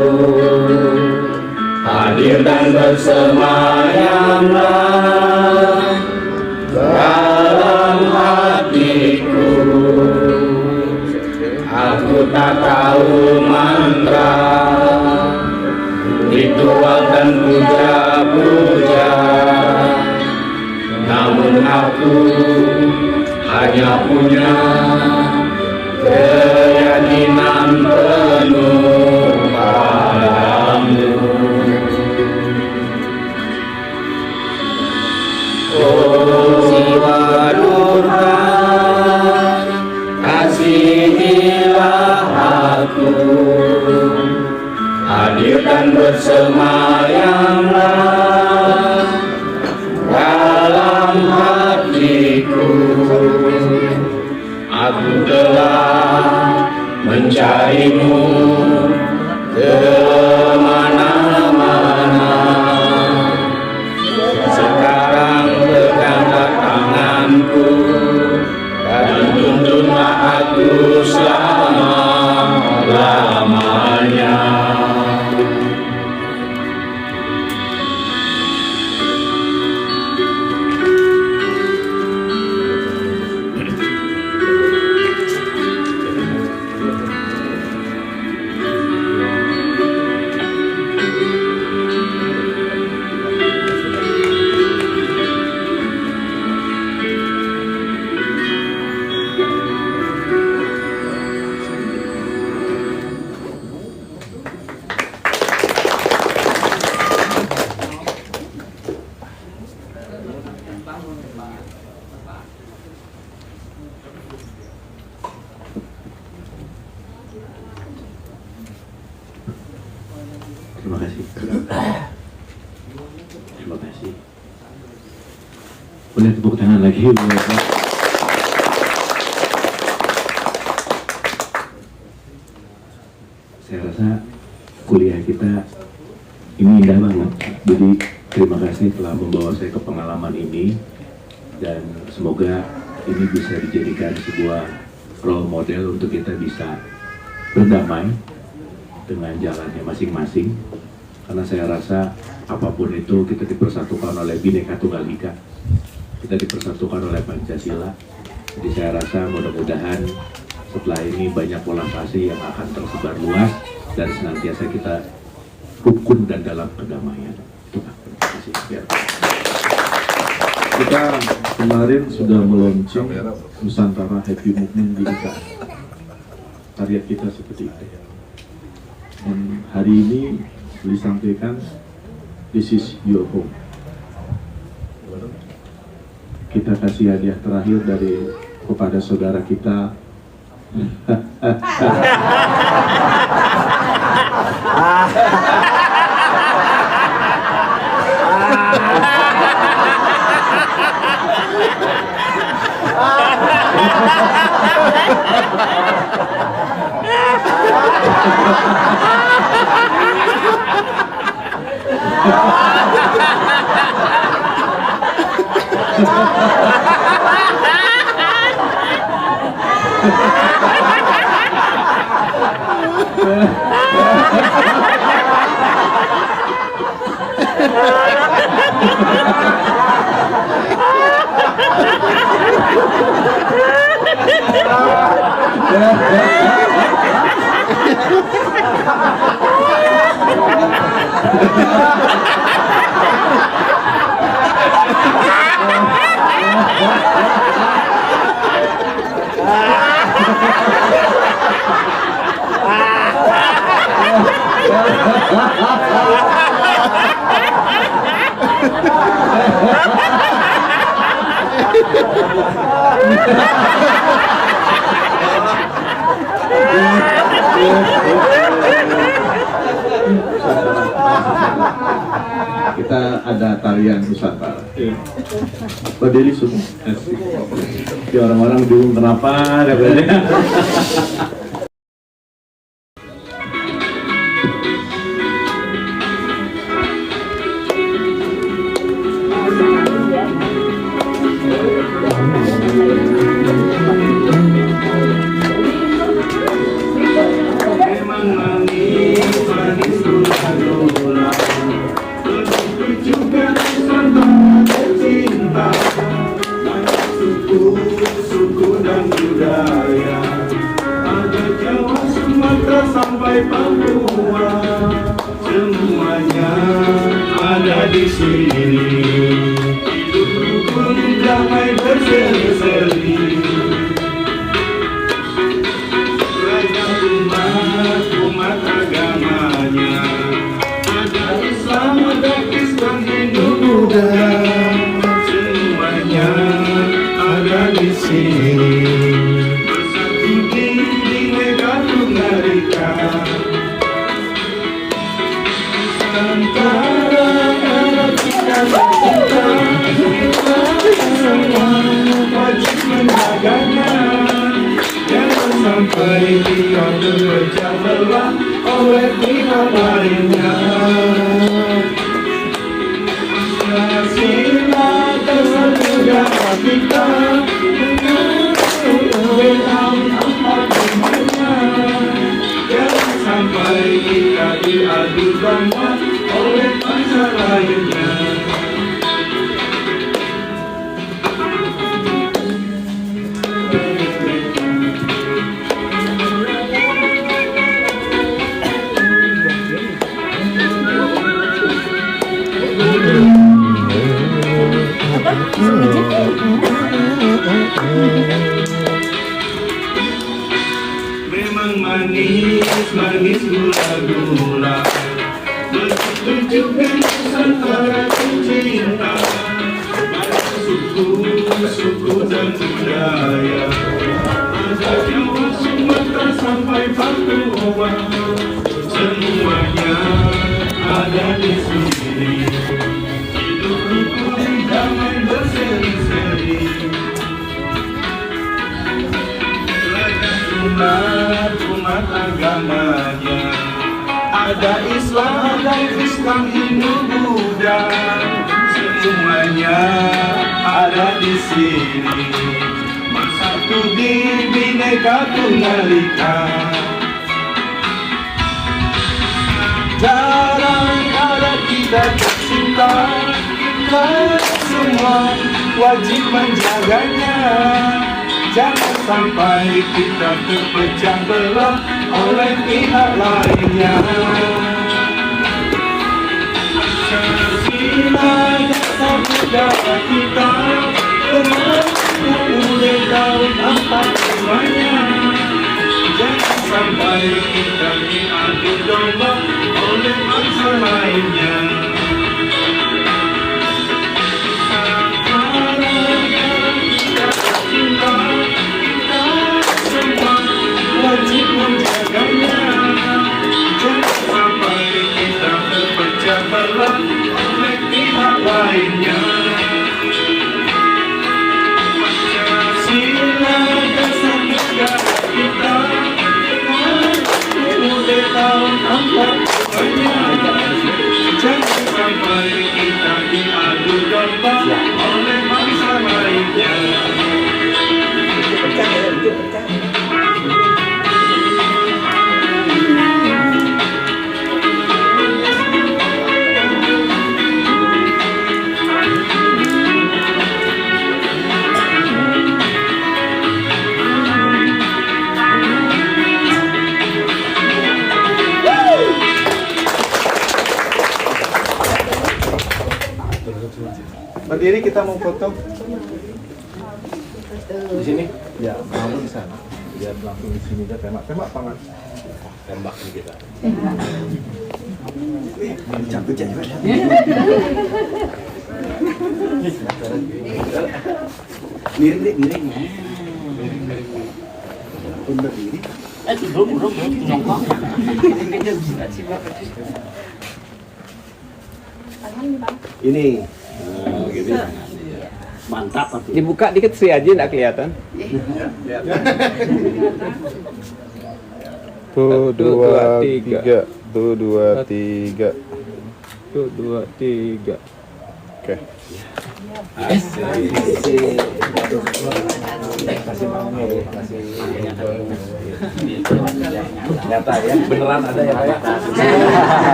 hadir dan bersemayamlah dalam hatiku. Aku tak tahu mantra, ritual dan puja-puja, namun aku hanya punya keyakinan penuh padamu. Om Siwa Durga, kasihilah aku, hadir dan bersemayamlah dalam hatiku. Aku telah mencarimu kemana-mana. Sekarang peganglah tanganku dan tuntunlah aku selama-lamanya. Terima kasih. Terima kasih. Boleh tepuk tangan lagi buat Bapak. Saya rasa kuliah kita ini indah banget. Jadi terima kasih telah membawa saya ke pengalaman ini, dan semoga ini bisa dijadikan sebuah role model untuk kita bisa berdamai dengan jalannya masing-masing, karena saya rasa apapun itu kita dipersatukan oleh Bhinneka Tunggal Ika, kita dipersatukan oleh Pancasila. Jadi saya rasa mudah-mudahan setelah ini banyak pola kasih yang akan tersebar luas dan senantiasa kita rukun dan dalam kedamaian. Terima kasih. Kita kemarin sudah meluncing Nusantara Happy Movement di IKA. Target kita seperti itu. Dan hari ini disampaikan this is your home. Kita kasih hadiah terakhir kepada saudara kita. Kita ada tarian Nusantara. Berdiri semua. Di orang-orang bingung kenapa katanya. Sampai Papua, semuanya ada di sini. Hidup rukun damai berseri-seri. Ragam umat agamanya, ada Islam, ada Kristen, Hindu, Buddha. Semuanya ada di sini. Bersatu di Bhinneka Tunggal Ika. Antara kita bercinta, kita semua wajib menjaganya. Jangan sampai kita terpecah belah oleh pihak lainnya. Kasihlah kesatuan kita dengan kebenaran empat dunia. Jangan sampai kita diadu domba oleh bangsa lainnya. Memang manis gula-gula, bertunjukkan Nusantara cinta pada suku dan budaya. Ada Jawa, Sumatera sampai Papua, semuanya ada di sini. Hidup rukun damai berseri-seri. Umat agamanya, ada Islam, ada Kristen, Hindu, Buddha. Semuanya ada di sini. Bersatu di Bhinneka Tunggal Ika. Jarang ada kita tercinta, kita semua wajib menjaganya. Jangan sampai kita terpecah belah oleh pihak lainnya. Kasihlah dasar budaya kita dengan kemuliaan empat duanya. Jangan sampai kita diadu domba oleh bangsa lainnya. Wajib menjaganya. Jangan sampai kita terpecah belah oleh pihak lainnya. Pancasila dasar negara kita dengan kemuliaan empat duanya. Jangan sampai kita diadu domba oleh bangsa lainnya. Berdiri, kita mau foto. Di sini Ya, kamu di sana. Biar langsung di sini aja tembak pangan. tembak nih kita. Cabut aja. Miring. Ini. Mantap Pak. Dibuka dikit sih aja nggak kelihatan. Tuh, dua, tiga. Tuh, dua, tiga. Tuh, 2, 3. Oke. Nyata ya, beneran ada ya Pak.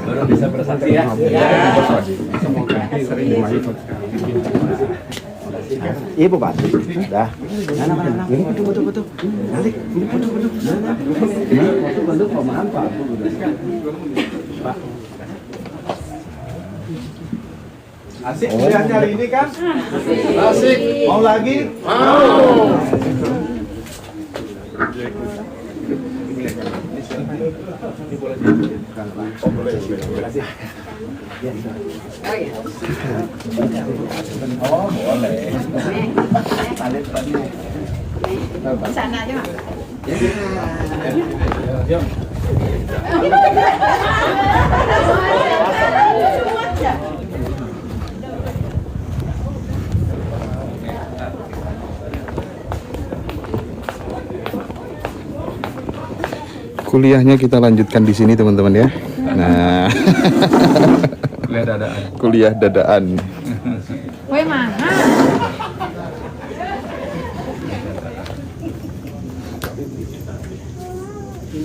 Baru bisa bersaksi ya. Iya Bupati. Dah. Mana. Ini foto. Nanti ini foto. Foto pemahaman Pak. Pak. Asik melihatnya hari ini kan? Asik. Mau lagi? Mau. Oh, boleh. Sana aja, Mak. Kuliahnya kita lanjutkan di sini teman-teman ya. Nah, Kuliah dadaan. kuliah dadaan. Woi, mana?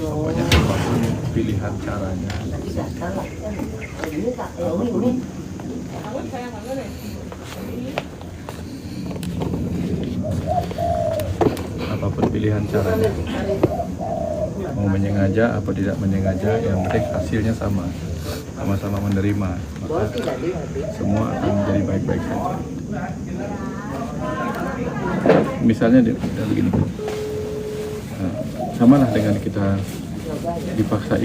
Pokoknya apapun pilihan caranya. Apapun pilihan caranya, mau menyengaja apa tidak menyengaja, yang penting hasilnya sama-sama menerima, maka semua akan menjadi baik-baik saja. Misalnya begini, nah, samalah dengan kita dipaksa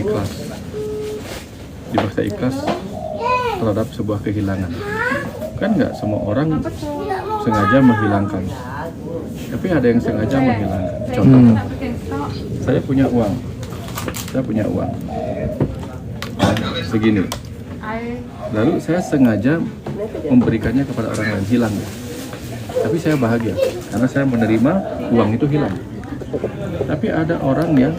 ikhlas terhadap sebuah kehilangan. Kan nggak semua orang sengaja menghilangkan, tapi ada yang sengaja menghilangkan. Contoh, saya punya uang segini, lalu saya sengaja memberikannya kepada orang lain, hilang, tapi saya bahagia karena saya menerima uang itu hilang. Tapi ada orang yang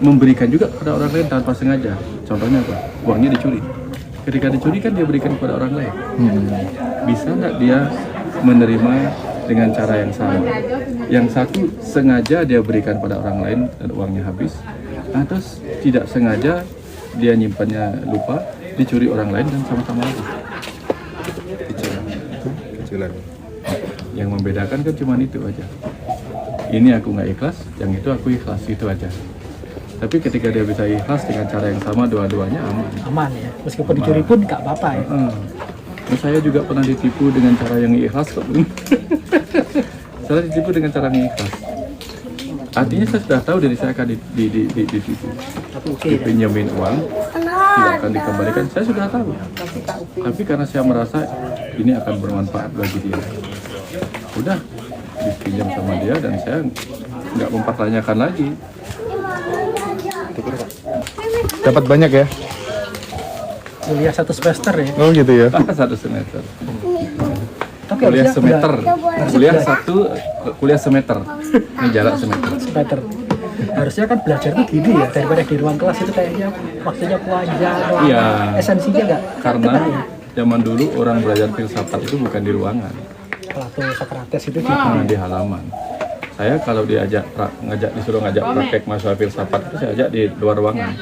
memberikan juga kepada orang lain tanpa sengaja. Contohnya apa? Uangnya dicuri. Ketika dicuri kan dia berikan kepada orang lain. Bisa nggak dia menerima dengan cara yang sama? Yang satu sengaja dia berikan pada orang lain dan uangnya habis. Terus tidak sengaja dia nyimpannya lupa, dicuri orang lain dan sama-sama habis. Kecilan. Yang membedakan kan cuma itu aja. Ini aku nggak ikhlas, yang itu aku ikhlas, itu aja. Tapi ketika dia bisa ikhlas dengan cara yang sama, dua-duanya aman Ya, meskipun dicuri pun nggak apa-apa ya. Nah, saya juga pernah ditipu dengan cara yang ikhlas kok. Saya ditipu dengan cara yang ikhlas. Artinya saya sudah tahu dari saya akan ditipu. Dipinjemin uang, tidak akan dikembalikan. Saya sudah tahu. Tapi karena saya merasa ini akan bermanfaat bagi dia, udah dipinjam sama dia dan saya nggak mempertanyakan lagi. Dapat banyak ya? Kuliah 1 semester ya. Oh gitu ya. 1 semester. Tapi Kuliah harusnya semeter. udah- Kuliah semeter. Ini jarak semeter. semester. Harusnya kan belajar tuh gini ya, daripada di ruang kelas itu kayaknya waktunya panjang. Iya. Esensinya nggak? Karena zaman dulu orang belajar filsafat itu bukan di ruangan, Plato, Socrates itu di halaman. Saya kalau disuruh ngajak praktek mahasiswa filsafat itu saya ajak di luar ruangan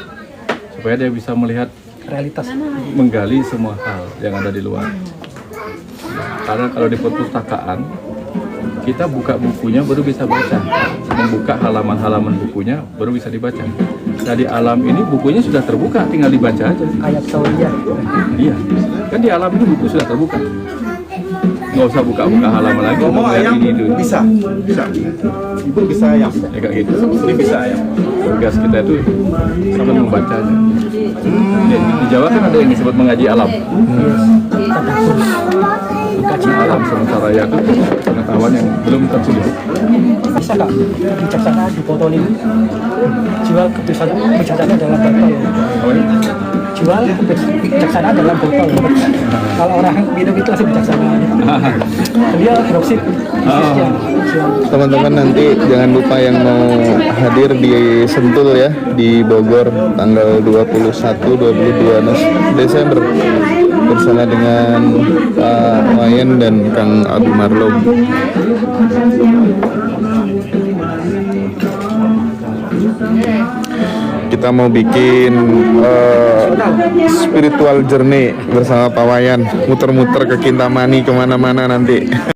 supaya dia bisa melihat realitas. menggali semua hal yang ada di luar. Karena kalau di perpustakaan kita buka bukunya baru bisa baca, membuka halaman-halaman bukunya baru bisa dibaca. Nah di alam ini bukunya sudah terbuka, tinggal dibaca aja. Kayak teorinya. Iya, kan di alam ini buku sudah terbuka. Nggak usah buka-buka halaman lagi. Ngomong ayam ini dulu. bisa. Ibu bisa ayam. Ya kayak gitu. Ini bisa ayam. Tugas kita itu sama membacanya. Di Jawa kan ada yang disebut mengaji alam. alam semesta raya itu pengetahuan yang belum tertulis. Bisa nggak bijaksana dibotolin? Jual kebijaksanaan dalam botol. Jual kebijaksanaan dalam botol. Kalau orang minum itu langsung bijaksana. Dia dropship bisnisnya. Teman-teman nanti jangan lupa yang mau hadir di Sentul ya, di Bogor tanggal 21-22 Desember bersama dengan Pak Wayan dan Kang Abu Marlum. Kita mau bikin spiritual journey bersama Pak Wayan, muter-muter ke Kintamani kemana-mana nanti.